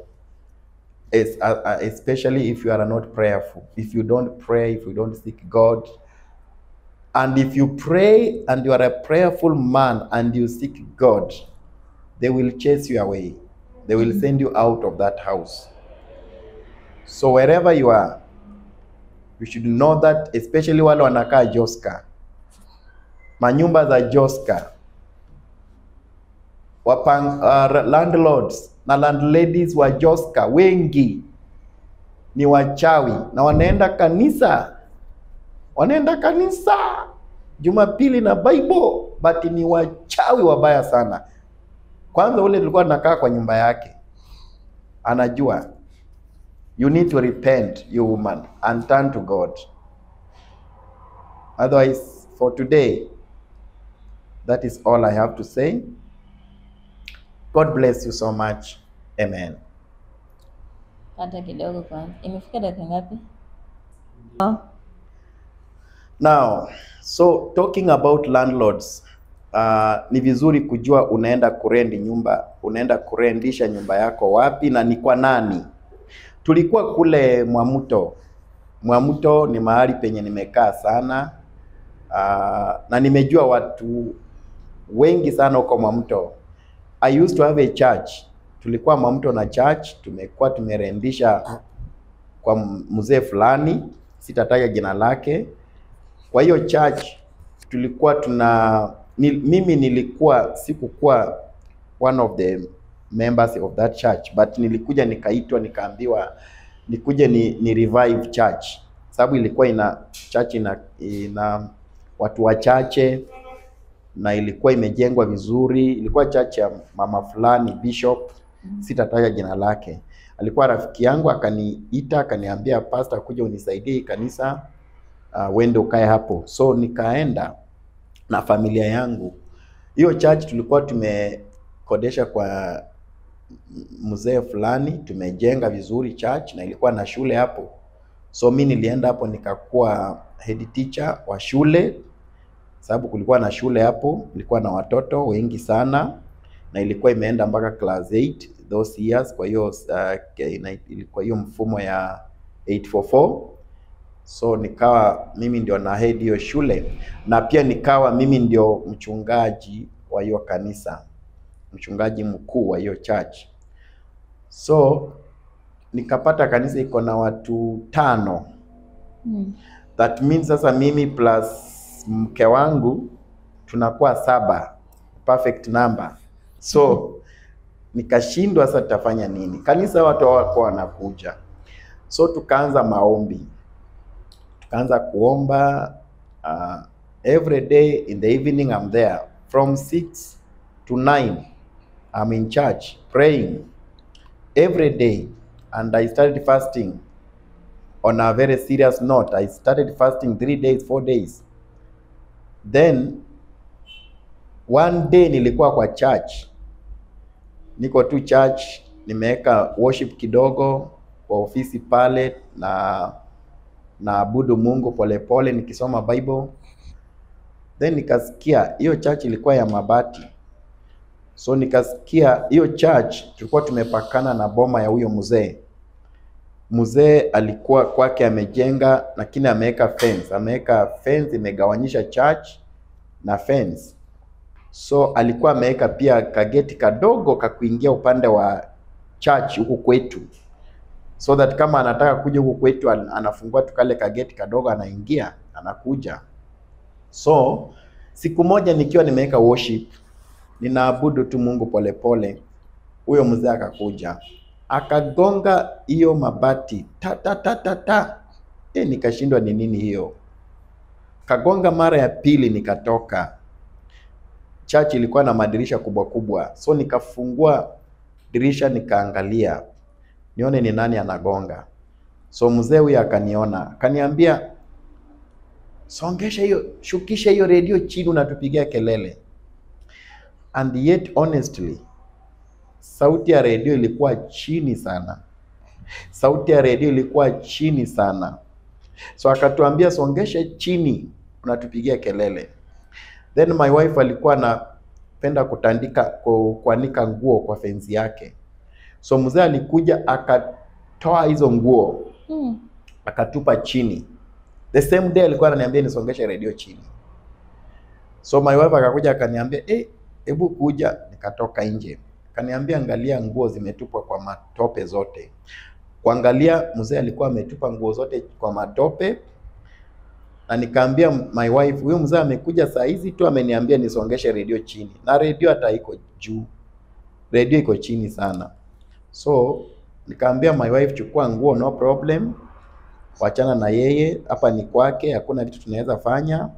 Especially if you are not prayerful. If you don't pray, if you don't seek God. And if you pray and you are a prayerful man and you seek God, they will chase you away. They will send you out of that house. So wherever you are, you should know that, especially wale wanakaa Joska. Manyumba za Joska. Landlords na landladies wa Joska wengi ni wachawi na wanaenda kanisa. Wanaenda kanisa Jumapili na Bible, but ni wachawi wabaya sana. Kwanza ule tulikuwa tunakaa kwa nyumba yake, anajua. You need to repent, you woman, and turn to God. Otherwise, for today, that is all I have to say. God bless you so much. Amen. Kata kidogo kwanza. Imefika dakika ngapi? Now, so talking about landlords, ni vizuri kujua unaenda kurendi nyumba, unaenda kurendisha nyumba yako wapi na ni kwa nani. Tulikuwa kule Mwamuto. Mwamuto ni mahali penye nimekaa sana. Na nimejua watu wengi sana huko Mwamuto. I used to have a church. Tulikuwa Mwamuto na church, tumekuwa tumerendisha kwa mzee fulani, sitataja jina lake. Kwa hiyo church tulikuwa mimi nilikuwa sikukuwa one of the members of that church, but nilikuja nikaitwa nikaambiwa nikuje ni revive church, sababu ilikuwa church ina watu wachache na ilikuwa imejengwa vizuri. Ilikuwa church ya mama fulani bishop, sitataja jina lake. Alikuwa rafiki yangu, akaniita akaniambia, pastor, kuja unisaidie kanisa, wende ukae hapo. So nikaenda na familia yangu. Hiyo church tulikuwa tumekodesha kwa mzee fulani, tumejenga vizuri church na ilikuwa na shule hapo. So mimi nilienda hapo nikakuwa head teacher wa shule, sababu kulikuwa na shule hapo, ilikuwa na watoto wengi sana na ilikuwa imeenda mpaka class 8 those years. Kwa hiyo ilikuwa hiyo mfumo ya 844. So nikawa mimi ndio na head hiyo shule, na pia nikawa mimi ndio mchungaji wa hiyo kanisa, mchungaji mkuu wa hiyo church. So nikapata kanisa iko na watu 5. That means sasa mimi plus mke wangu tunakuwa 7, perfect number. So nikashindwa sasa tutafanya nini, kanisa watu wako wanakuja. So tukaanza maombi, tukaanza kuomba. Every day in the evening I'm there. From 6 to 9 I'm in church praying every day. And I started fasting on a very serious note. I started fasting 3 days, 4 days. Then one day nilikuwa kwa church, niko tu church, nimeweka worship kidogo kwa ofisi pale, na abudu Mungu polepole nikisoma Bible. Then nikasikia hiyo church ilikuwa ya mabati. So nikasikia hiyo church tulikuwa tumepakana na boma ya huyo mzee. Mzee alikuwa kwake amejenga, lakini ameweka fence imegawanyisha church na fence. So alikuwa ameweka pia kageti kadogo kakuingia upande wa church huku kwetu, so that kama anataka kuja huku kwetu anafungua tu kale kageti kadogo, anaingia anakuja. So siku moja nikiwa nimeweka worship, ninaabudu tu Mungu polepole, huyo mzee akakuja akagonga hiyo mabati ta. Nikashindwa ni nini hiyo. Kagonga mara ya pili, nikatoka. Church ilikuwa na madirisha kubwa kubwa, so nikafungua dirisha nikaangalia nione ni nani anagonga. So mzee huyo akaniona, akaniambia, songesha hiyo, shukisha hiyo radio chini, unatupigia kelele. And yet honestly, sauti ya radio ilikuwa chini sana. So akatuambia, songesha chini, unatupigia kelele. Then my wife alikuwa anapenda kuanika nguo kwa fence yake. So mzee alikuja akatoa hizo nguo, akatupa chini. The same day alikuwa ananiambia nisongeshe radio chini. So my wife akakuja akaniambia, hebu kuja. Nikatoka nje. Akaniambia, angalia nguo zimetupwa kwa matope zote. Kuangalia, mzee alikuwa ametupa nguo zote kwa matope. Na nikaambia my wife, huyo mzee amekuja saa hizi tu ameniambia nisongeshe radio chini. Na radio hata iko juu. Radio iko chini sana. So nikaambia my wife, chukua nguo, no problem. Wachana na yeye, hapa ni kwake, hakuna kitu tunaweza fanya.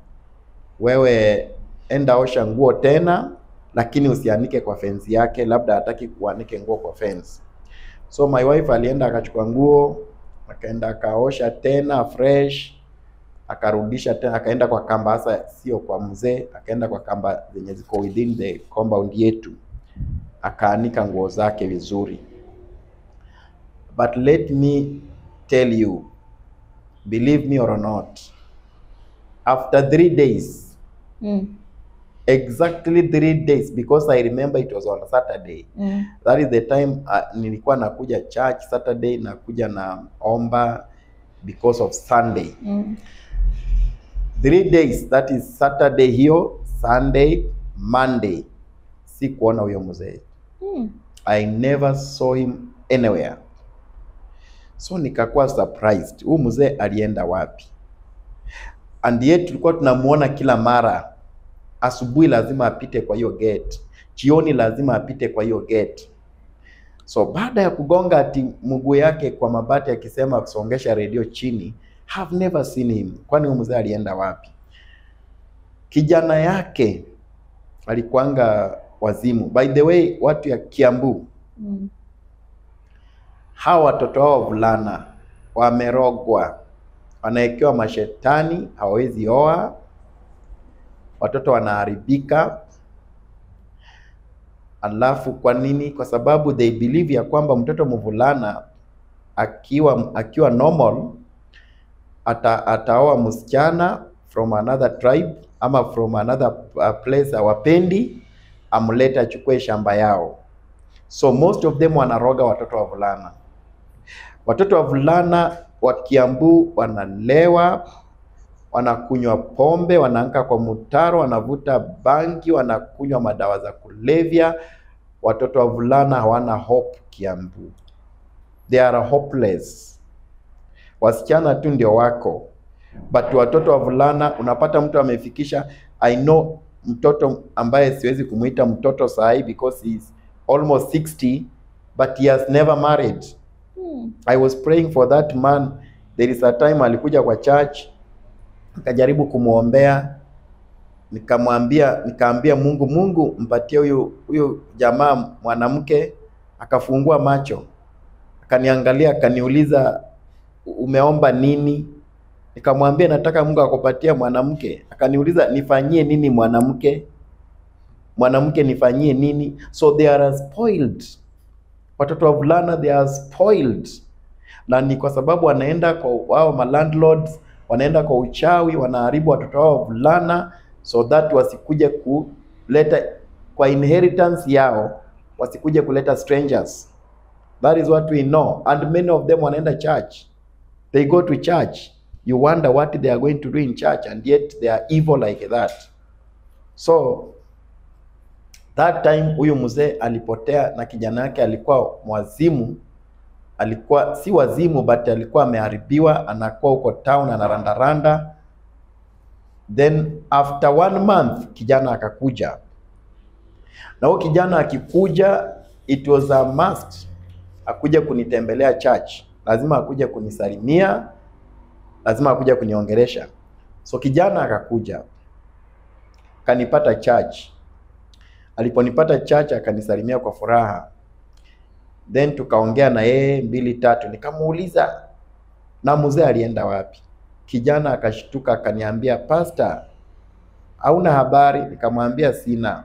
Wewe enda osha nguo tena, lakini usianike kwa fence yake, labda hataki kuanike nguo kwa fence. So my wife alienda akachukua nguo, akaenda akaosha tena fresh, akarudisha tena, akaenda kwa kamba, sasa sio kwa mzee, akaenda kwa kamba zenye ziko within the compound yetu, akaanika nguo zake vizuri. But let me tell you, believe me or not, after 3 days, exactly 3 days, because I remember it was on a Saturday. That is the time nilikuwa nakuja church Saturday, nakuja na omba because of Sunday. 3 days, that is Saturday hiyo, Sunday, Monday, si kuona huyo mzee. I never saw him anywhere. So nikakuwa surprised, huyu mzee alienda wapi? And yet tulikuwa tunamuona kila mara. Asubuhi lazima apite kwa hiyo gate, jioni lazima apite kwa hiyo gate. So baada ya kugonga ati mguu yake kwa mabati akisema kusongesha radio chini, have never seen him. Kwani huyu mzee alienda wapi? Kijana yake alikuanga wazimu. By the way, watu ya Kiambu, hawa watoto wao wavulana wamerogwa, wanaekewa mashetani, hawawezi oa, watoto wanaharibika. Alafu kwa nini? Kwa sababu they believe ya kwamba mtoto mvulana akiwa normal ataoa msichana from another tribe ama from another place awapendi, amleta achukue shamba yao. So most of them wanaroga watoto wavulana. Watoto wavulana wa Kiambu wanalewa, wanakunywa pombe, wanaanka kwa mutaro, wanavuta bangi, wanakunywa madawa za kulevya. Watoto wavulana hawana hope Kiambu. They are hopeless. Wasichana tu ndio wako. But watoto wavulana unapata mtu amefikisha, I know mtoto ambaye siwezi kumuita mtoto sahi because he is almost 60, but he has never married. I was praying for that man. There is a time alikuja kwa church, akajaribu kumuombea, nikaambia Mungu mpatie huyu jamaa mwanamke. Akafungua macho, akaniangalia, akaniuliza umeomba nini? Nikamwambia nataka Mungu akupatia mwanamke. Akaniuliza nifanyie nini mwanamke? Mwanamke nifanyie nini? So they are spoiled. Watoto wa vulana they are spoiled. Na ni kwa sababu wanaenda kwa wao landlords, wanaenda kwa uchawi, wanaharibu watoto wao vulana so that wasikuje kuleta kwa inheritance yao, wasikuje kuleta strangers. That is what we know. And many of them wanaenda church. They go to church. You wonder what they are going to do in church, and yet they are evil like that. So that time huyu mzee alipotea na kijana yake alikuwa mwazimu. Alikuwa si wazimu but alikuwa ameharibiwa, anakuwa huko town anarandaranda. Then after 1 month kijana akakuja. Na huyo kijana akikuja, it was a must akuja kunitembelea church. Lazima akuja kunisalimia, lazima akuja kuniongelesha. So kijana akakuja, kanipata church. Aliponipata church akanisalimia kwa furaha. Then tukaongea na yeye 2-3, nikamuuliza na mzee alienda wapi? Kijana akashtuka akaniambia, "Pastor, hauna habari?" Nikamwambia sina.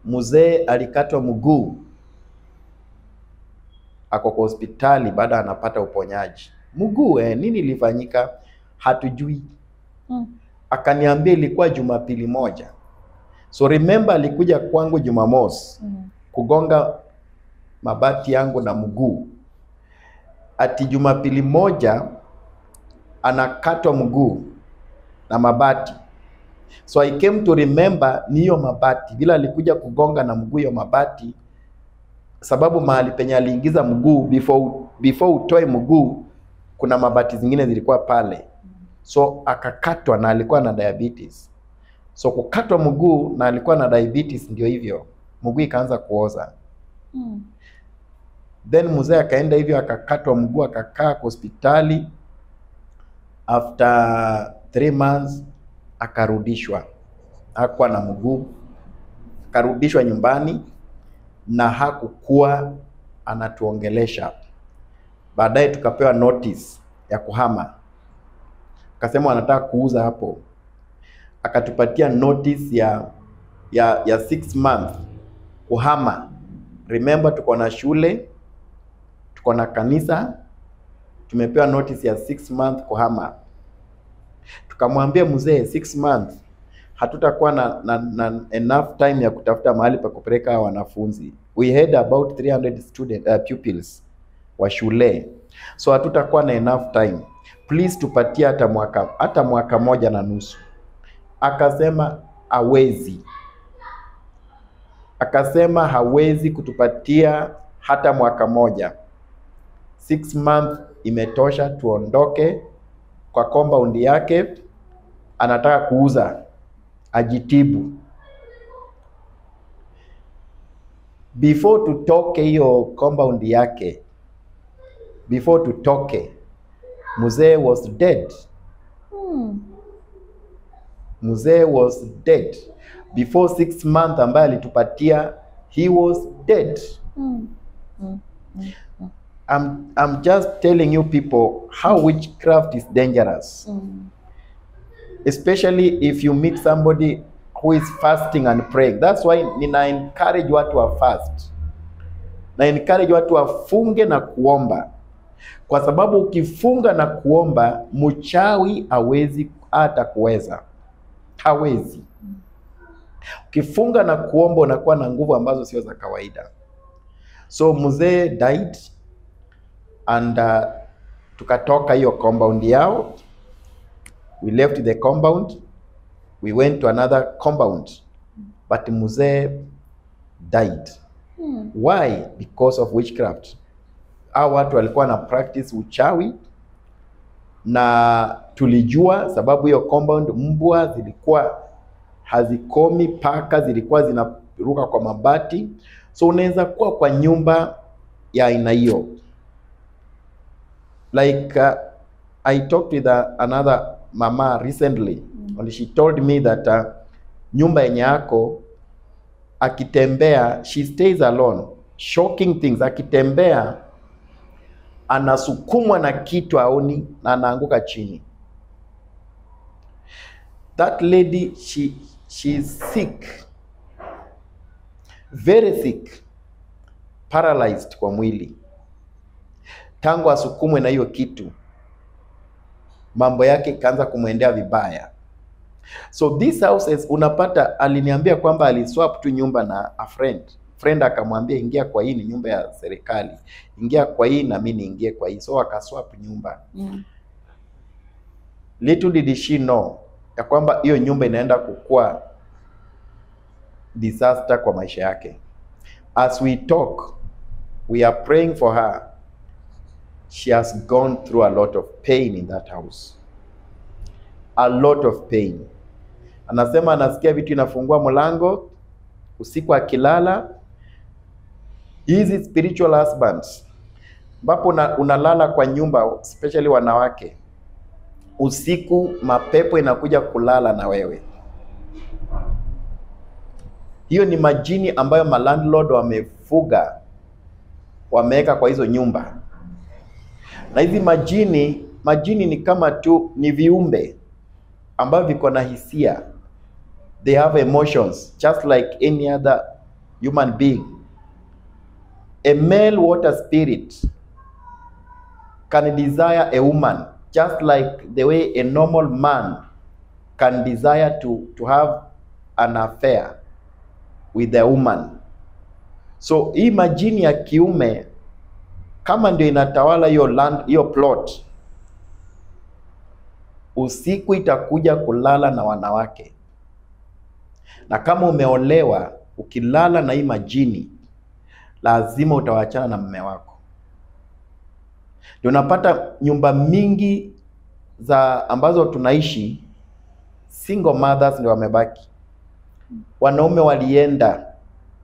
Mzee alikatwa mguu, ako kwa hospitali baada anapata uponyaji. Mguu nini ilifanyika? Hatujui. Akaniambia ilikuwa Jumapili moja. So remember alikuja kwangu Jumamosi kugonga mabati yangu na mguu. Ati Jumapili moja anakatwa mguu na mabati. So I came to remember ni hiyo mabati. Bila alikuja kugonga na mguu hiyo mabati, sababu mahali penye aliingiza mguu before utoe mguu kuna mabati zingine zilikuwa pale. So akakatwa na alikuwa na diabetes. So kukatwa mguu na alikuwa na diabetes ndio hivyo. Mguu ikaanza kuoza. Then mzee akaenda hivyo akakatwa mguu, akakaa kwa hospitali. After 3 months akarudishwa. Hakuwa na mguu. Akarudishwa nyumbani na hakukuwa anatuongelesha. Baadaye tukapewa notice ya kuhama. Akasema anataka kuuza hapo. Akatupatia notice ya 6 months kuhama. Remember tuko na shule, tuko na kanisa, tumepewa notice ya 6 months kuhama. Tukamwambia mzee 6 months hatutakuwa na enough time ya kutafuta mahali pa kupeleka wanafunzi. We had about 300 pupils wa shule. So hatutakuwa na enough time. Please tupatie hata mwaka 1.5. Akasema hawezi. Akasema hawezi kutupatia hata mwaka 1. 6 months imetosha, tuondoke kwa compound yake. Anataka kuuza, ajitibu. Before tutoke hiyo compound yake, before tutoke, mzee was dead. Mzee was dead. Before 6 months ambaye alitupatia, he was dead. I'm just telling you people how witchcraft is dangerous. Especially if you meet somebody who is fasting and praying. That's why nina encourage watu wa fast. Na encourage watu wafunge na kuomba. Kwa sababu ukifunga na kuomba, mchawi hawezi hata kuweza. Hawezi. Ukifunga na kuomba unakuwa na nguvu ambazo sio za kawaida. So mzee died and tukatoka hiyo compound yao. We left the compound. We went to another compound. But mzee died. Why? Because of witchcraft. Hao watu walikuwa na practice uchawi, na tulijua sababu hiyo compound mbwa zilikuwa hazikomi, paka zilikuwa zinaruka kwa mabati. So unaweza kuwa kwa nyumba ya aina hiyo. Like I talked with another mama recently. And she told me that nyumba yenye yako akitembea, she stays alone. Shocking things, akitembea anasukumwa na kitu aoni na anaanguka chini. That lady, she's sick, very sick, paralyzed kwa mwili. Tangu asukumwe na hiyo kitu, mambo yake ikaanza kumwendea vibaya. So this houses, unapata aliniambia kwamba aliswap tu nyumba na a friend akamwambia ingia kwa hii, ni nyumba ya serikali, ingia kwa hii na mimi niingie kwa hii. So akaswap nyumba. Little did she know ya kwamba hiyo nyumba inaenda kukua disaster kwa maisha yake. As we talk, we are praying for her. She has gone through a lot of pain in that house. A lot of pain. Anasema anasikia vitu inafungua mlango usiku akilala. Hizi spiritual husbands, ambapo unalala kwa nyumba, especially wanawake, usiku mapepo inakuja kulala na wewe. Hiyo ni majini ambayo malandlord wamefuga, wameweka kwa hizo nyumba. Na hizi majini ni kama tu ni viumbe ambavyo viko na hisia. They have emotions just like any other human being. A male water spirit can desire a woman just like the way a normal man can desire to have an affair with a woman. So hii majini ya kiume kama ndio inatawala hiyo land, hiyo plot, usiku itakuja kulala na wanawake. Na kama umeolewa, ukilala na hii majini, lazima utawachana na mume wako. Ndio unapata nyumba mingi za ambazo tunaishi, single mothers ndio wamebaki. Wanaume walienda,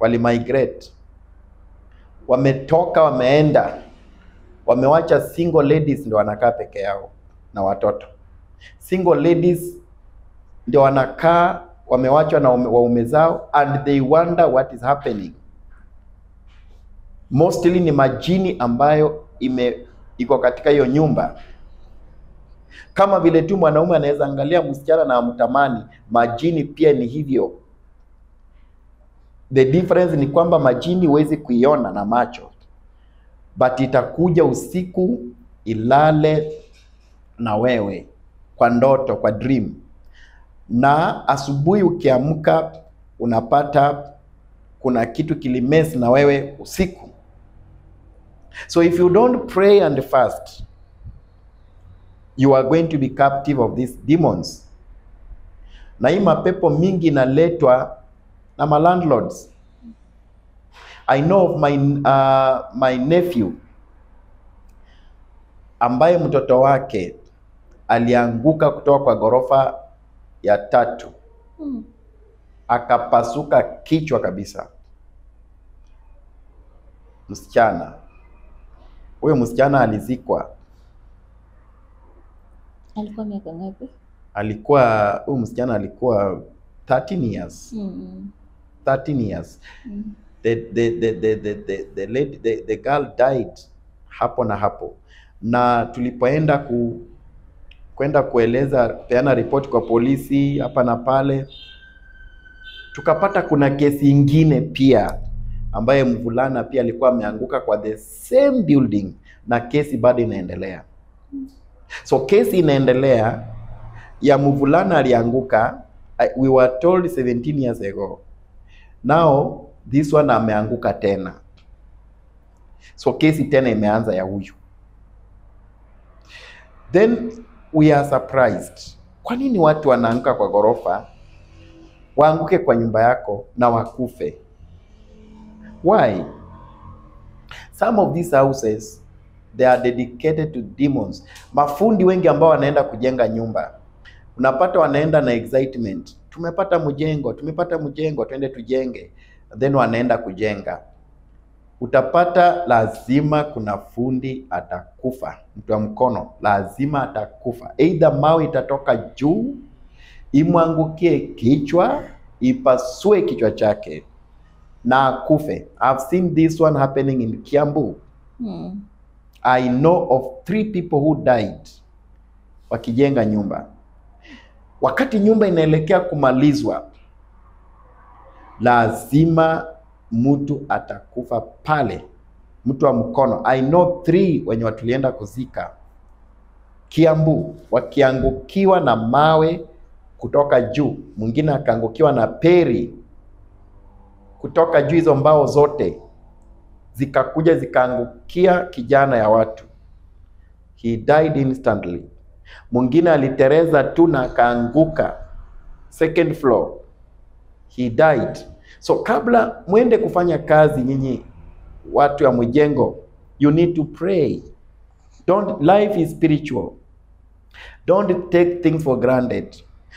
walimigrate, wametoka, wameenda, wamewacha single ladies ndio wanakaa peke yao na watoto. Single ladies ndio wanakaa, wamewachwa na waume zao, and they wonder what is happening. Mostly ni majini ambayo iko katika hiyo nyumba. Kama vile tu mwanaume anaweza angalia msichana na amtamani, majini pia ni hivyo. The difference ni kwamba majini huwezi kuiona na macho, but itakuja usiku ilale na wewe kwa ndoto, kwa dream. Na asubuhi ukiamka unapata kuna kitu kilimesi na wewe usiku. So if you don't pray and fast, you are going to be captive of these demons. Na hii mapepo mingi inaletwa na malandlords. I know of my nephew ambaye mtoto wake alianguka kutoka kwa ghorofa ya 3. Akapasuka kichwa kabisa. Msichana. Huyo msichana alizikwa. Alikuwa miaka ngapi? Huyo msichana alikuwa 13 years. 13 years. The girl died hapo na hapo. Na tulipoenda kwenda peana report kwa polisi hapa na pale, tukapata kuna kesi ingine pia ambaye mvulana pia alikuwa ameanguka kwa the same building, na kesi bado inaendelea. So kesi inaendelea ya mvulana alianguka, we were told 17 years ago. Now this one ameanguka tena. So kesi tena imeanza ya huyu. Then we are surprised. Kwa nini watu wanaanguka kwa ghorofa, waanguke kwa nyumba yako na wakufe? Why? Some of these houses, they are dedicated to demons. Mafundi wengi ambao wanaenda kujenga nyumba, unapata wanaenda na excitement. Tumepata mjengo, twende tujenge. Then wanaenda kujenga. Utapata lazima kuna fundi atakufa. Mtu wa mkono lazima atakufa. Either mawe itatoka juu imwangukie kichwa, ipasue kichwa chake na akufe. I've seen this one happening in Kiambu. I know of 3 people who died wakijenga nyumba. Wakati nyumba inaelekea kumalizwa, lazima mtu atakufa pale, mtu wa mkono. I know 3 wenye watulienda kuzika Kiambu wakiangukiwa na mawe kutoka juu, mwingine akaangukiwa na peri kutoka juu. Hizo mbao zote zikakuja zikaangukia kijana ya watu. He died instantly. Mwingine alitereza tu na akaanguka 2nd floor. He died. So kabla mwende kufanya kazi nyinyi watu ya mjengo, you need to pray. Life is spiritual. Don't take things for granted.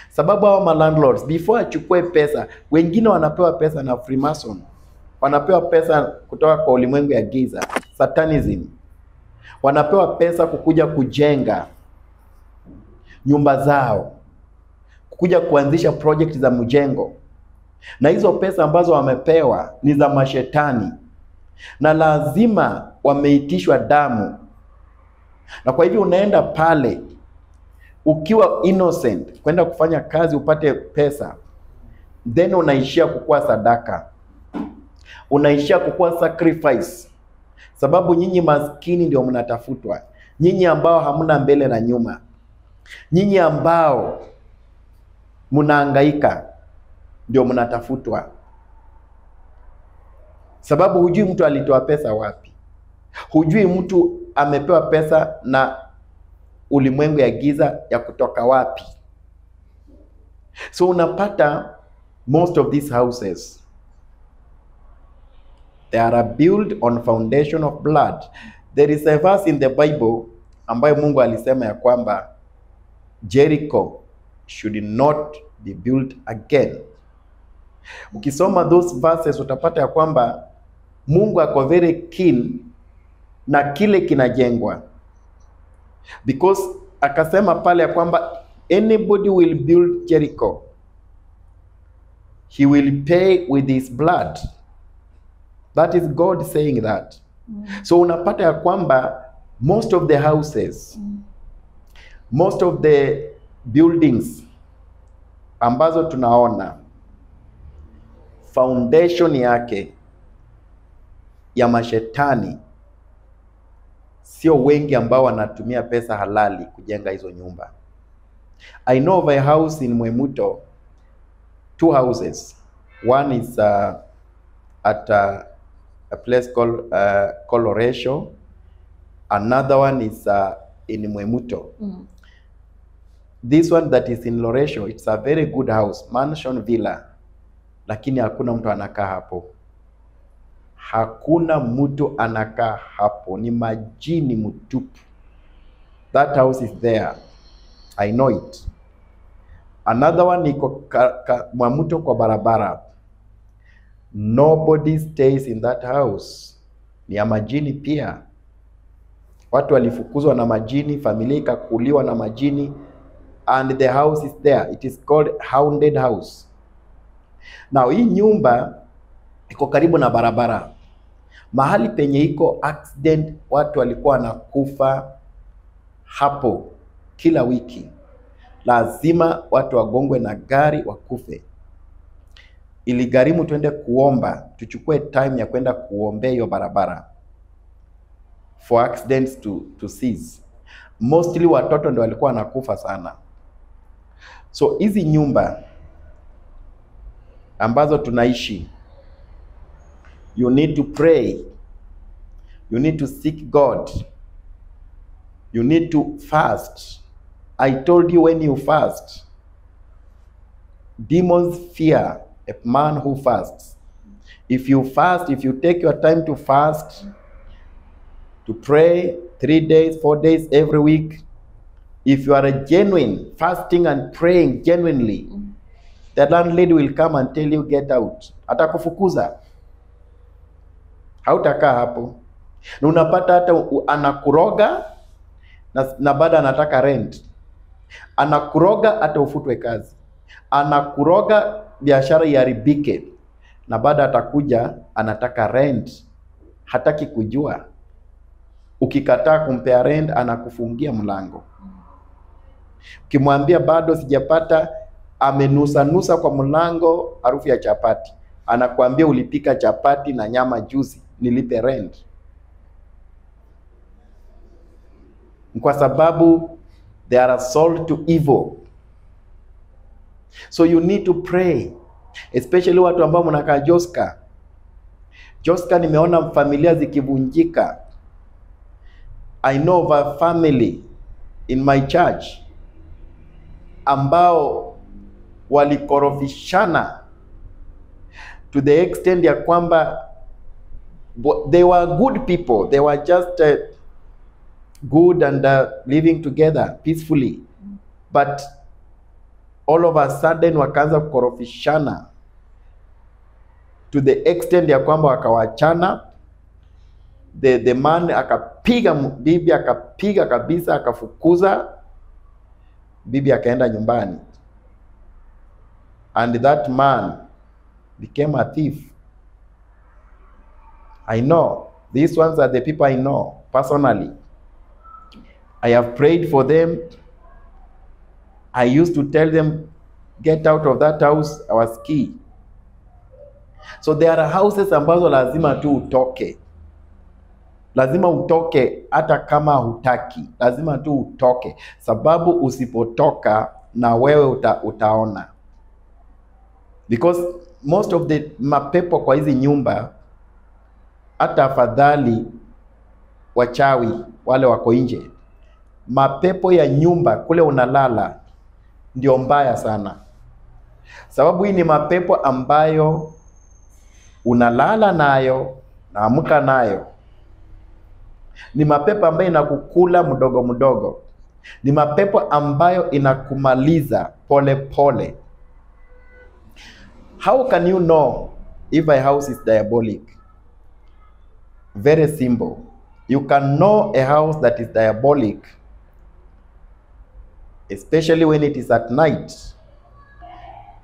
Sababu hao landlords before achukue pesa, wengine wanapewa pesa na Freemason. Wanapewa pesa kutoka kwa ulimwengu ya giza, Satanism. Wanapewa pesa kukuja kujenga nyumba zao, kukuja kuanzisha project za mjengo. Na hizo pesa ambazo wamepewa ni za mashetani. Na lazima wameitishwa damu. Na kwa hivyo unaenda pale ukiwa innocent kwenda kufanya kazi upate pesa, then unaishia kukua sadaka, unaishia kukua sacrifice. Sababu nyinyi maskini ndio mnatafutwa, nyinyi ambao hamuna mbele na nyuma, nyinyi ambao mnahangaika ndio mnatafutwa. Sababu hujui mtu alitoa pesa wapi, hujui mtu amepewa pesa na ulimwengu ya giza ya kutoka wapi. So unapata most of these houses, they are built on foundation of blood. There is a verse in the Bible ambayo Mungu alisema ya kwamba Jericho should not be built again. Ukisoma those verses utapata ya kwamba Mungu ako very keen na kile kinajengwa. Because akasema pale ya kwamba anybody will build Jericho, he will pay with his blood. That is God saying that. So unapata ya kwamba most of the houses, most of the buildings ambazo tunaona, foundation yake ya mashetani. Sio wengi ambao wanatumia pesa halali kujenga hizo nyumba. I know of a house in Mwemuto, 2 houses. One is at a place called Loresho. Another one is in Mwemuto. This one that is in Loresho, it's a very good house, mansion villa. Lakini hakuna mtu anakaa hapo. Hakuna mtu anakaa hapo, ni majini mtupu. That house is there. I know it. Another one iko Mwamuto kwa barabara. Nobody stays in that house. Ni ya majini pia. Watu walifukuzwa na majini, familia ikakuliwa na majini, and the house is there. It is called Haunted House. Now hii nyumba iko karibu na barabara. Mahali penye iko accident, watu walikuwa wanakufa hapo kila wiki. Lazima watu wagongwe na gari wakufe. Iligharimu tuende kuomba, tuchukue time ya kwenda kuombea hiyo barabara for accidents to cease. Mostly watoto ndio walikuwa wanakufa sana. So hizi nyumba ambazo tunaishi, you need to pray. You need to seek God. You need to fast. I told you, when you fast, demons fear a man who fasts. If you fast, if you take your time to fast, to pray 3 days, 4 days every week, if you are a genuine fasting and praying genuinely, the landlady will come and tell you, get out. Atakufukuza. Hautakaa hapo. Na unapata hata anakuroga na baada anataka rent. Anakuroga hata ufutwe kazi. anakuroga biashara iharibike, na baada atakuja anataka rent, hataki kujua. Ukikataa kumpea rent anakufungia mlango. Ukimwambia bado sijapata, amenusa kwa mlango harufu ya chapati, anakuambia ulipika chapati na nyama juzi, nilipe rent. Kwa sababu they are sold to evil. So you need to pray, especially watu ambao mnakaa Joska. Joska nimeona familia zikivunjika. I know of a family in my church ambao walikorofishana to the extent ya kwamba they were good people, they were just good and living together peacefully, but all of a sudden wakaanza kukorofishana to the extent ya kwamba wakawachana. The man akapiga bibi, akapiga kabisa, akafukuza bibi, akaenda nyumbani, and that man became a thief. I know these ones are the people I know personally. I have prayed for them. I used to tell them, get out of that house, hawasikii. So there are houses ambazo lazima tu utoke. Lazima utoke hata kama hutaki. Lazima tu utoke, sababu usipotoka na wewe utaona. Because most of the mapepo kwa hizi nyumba, hata afadhali wachawi wale wako nje. Mapepo ya nyumba kule unalala ndio mbaya sana. Sababu hii ni mapepo ambayo unalala nayo, naamka nayo. Ni mapepo ambayo inakukula mdogo mdogo. Ni mapepo ambayo inakumaliza pole pole. How can you know if a house is diabolic? Very simple. You can know a house that is diabolic, especially when it is at night.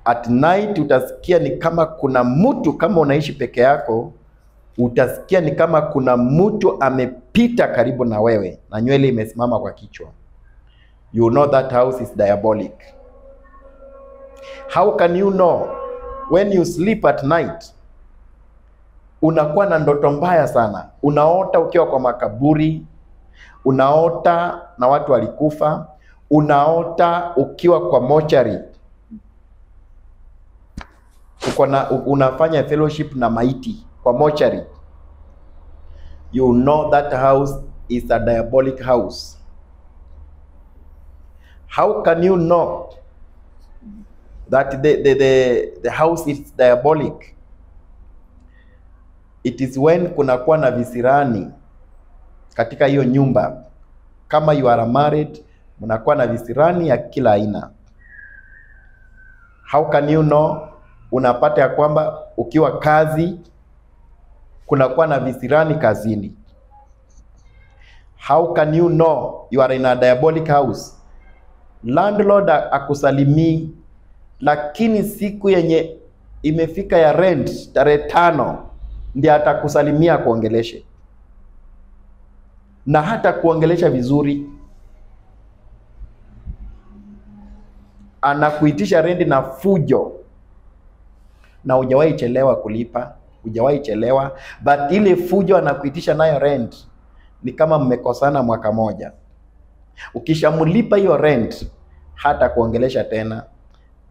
At night utasikia ni kama kuna mtu, kama unaishi peke yako, utasikia ni kama kuna mtu amepita karibu na wewe na nywele imesimama kwa kichwa. You know that house is diabolic. How can you know? When you sleep at night, unakuwa na ndoto mbaya sana. Unaota ukiwa kwa makaburi, unaota na watu walikufa, unaota ukiwa kwa mochari, unafanya fellowship na maiti kwa mochari. You know that house is a diabolic house. How can you know that the house is diabolic? It is when kunakuwa na visirani katika hiyo nyumba. Kama you are married, mnakuwa na visirani ya kila aina. How can you know? Unapata ya kwamba ukiwa kazi kunakuwa na visirani kazini. How can you know you are in a diabolic house? Landlord akusalimii, lakini siku yenye imefika ya rent tarehe 5 ndiye atakusalimia kuongeleshe, na hata kuongelesha vizuri. Anakuitisha rent na fujo, na hujawahi chelewa kulipa, hujawahi chelewa, but ile fujo anakuitisha nayo rent ni kama mmekosana mwaka moja. Ukishamlipa hiyo rent hata kuongelesha tena.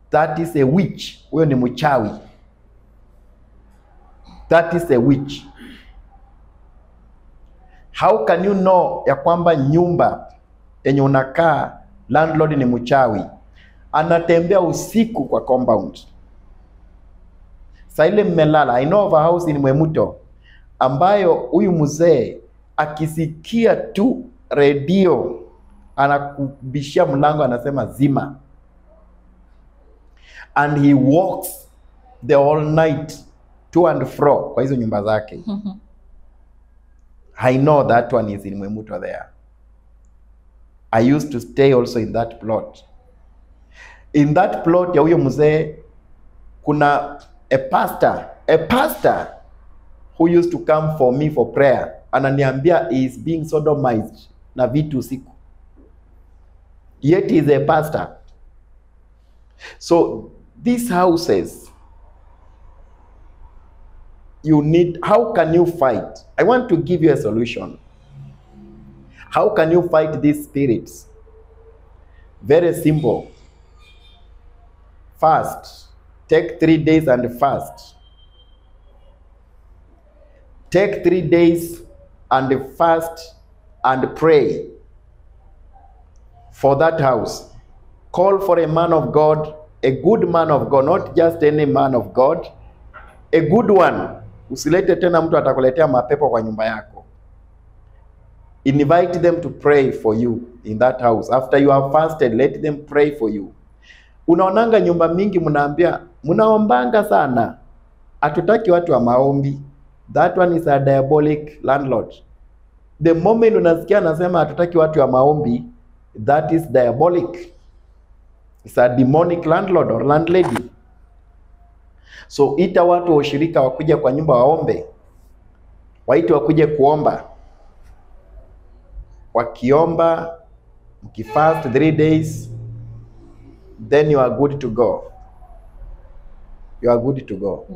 That is a witch. Huyo ni mchawi. That is a witch. How can you know ya kwamba nyumba yenye unakaa landlord ni mchawi? Anatembea usiku kwa compound. Sasa ile mmelala, I know of a house in Mwemuto ambayo huyu mzee akisikia tu radio anakubishia mlango, anasema zima, and he walks the whole night to and fro kwa hizo nyumba zake. I know that one is in Mwemuto there. I used to stay also in that plot. In that plot ya huyo mzee kuna a pastor who used to come for me for prayer. Ananiambia he is being sodomized na vitu usiku. Yet he is a pastor. So these houses, you need, how can you fight? I want to give you a solution. How can you fight these spirits? Very simple. Fast. Take 3 days and fast. Take 3 days and fast and pray for that house. Call for a man of God, a good man of God, not just any man of God, a good one. Usilete tena mtu atakuletea mapepo kwa nyumba yako. Invite them to pray for you in that house. After you have fasted, let them pray for you. Unaonanga nyumba mingi mnaambia, mnaombanga sana. Hatutaki watu wa maombi. That one is a diabolic landlord. The moment unasikia anasema hatutaki watu wa maombi, that is diabolic. It's a demonic landlord or landlady. So ita watu wa ushirika wakuja kwa nyumba waombe. Waite wakuje kuomba. Wakiomba, mkifast 3 days, then you are good to go. You are good to go.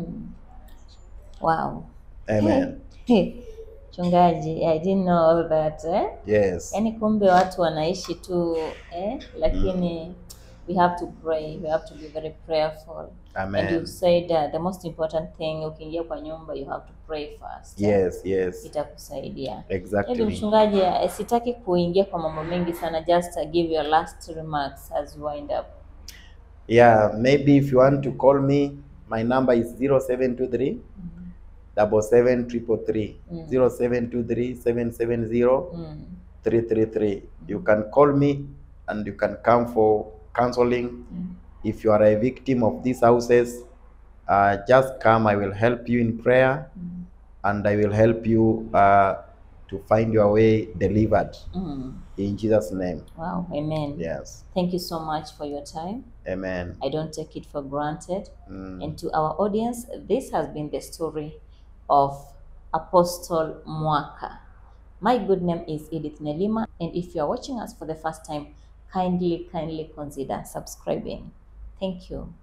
Wow. Amen. Chungaji, I didn't know all that. Yes. Yani kumbe watu wanaishi tu lakini we have to pray. We have to be very prayerful. Amen. And you said the most important thing, ukiingia kwa nyumba you have to pray first. Yes, yes. Itakusaidia. Exactly. Mchungaji, sitaki kuingia kwa mambo mengi sana, just give your last remarks as we wind up. Yeah, maybe if you want to call me, my number is 0723 77333 0723 770 333. You can call me and you can come for counseling. If you are a victim of these houses, just come. I will help you in prayer, and I will help you to find your way delivered in Jesus' name. Wow, amen. Yes. Thank you so much for your time. Amen. I don't take it for granted. And to our audience, this has been the story of Apostle Mwaka. My good name is Edith Nelima, and if you are watching us for the first time, kindly consider subscribing. Thank you.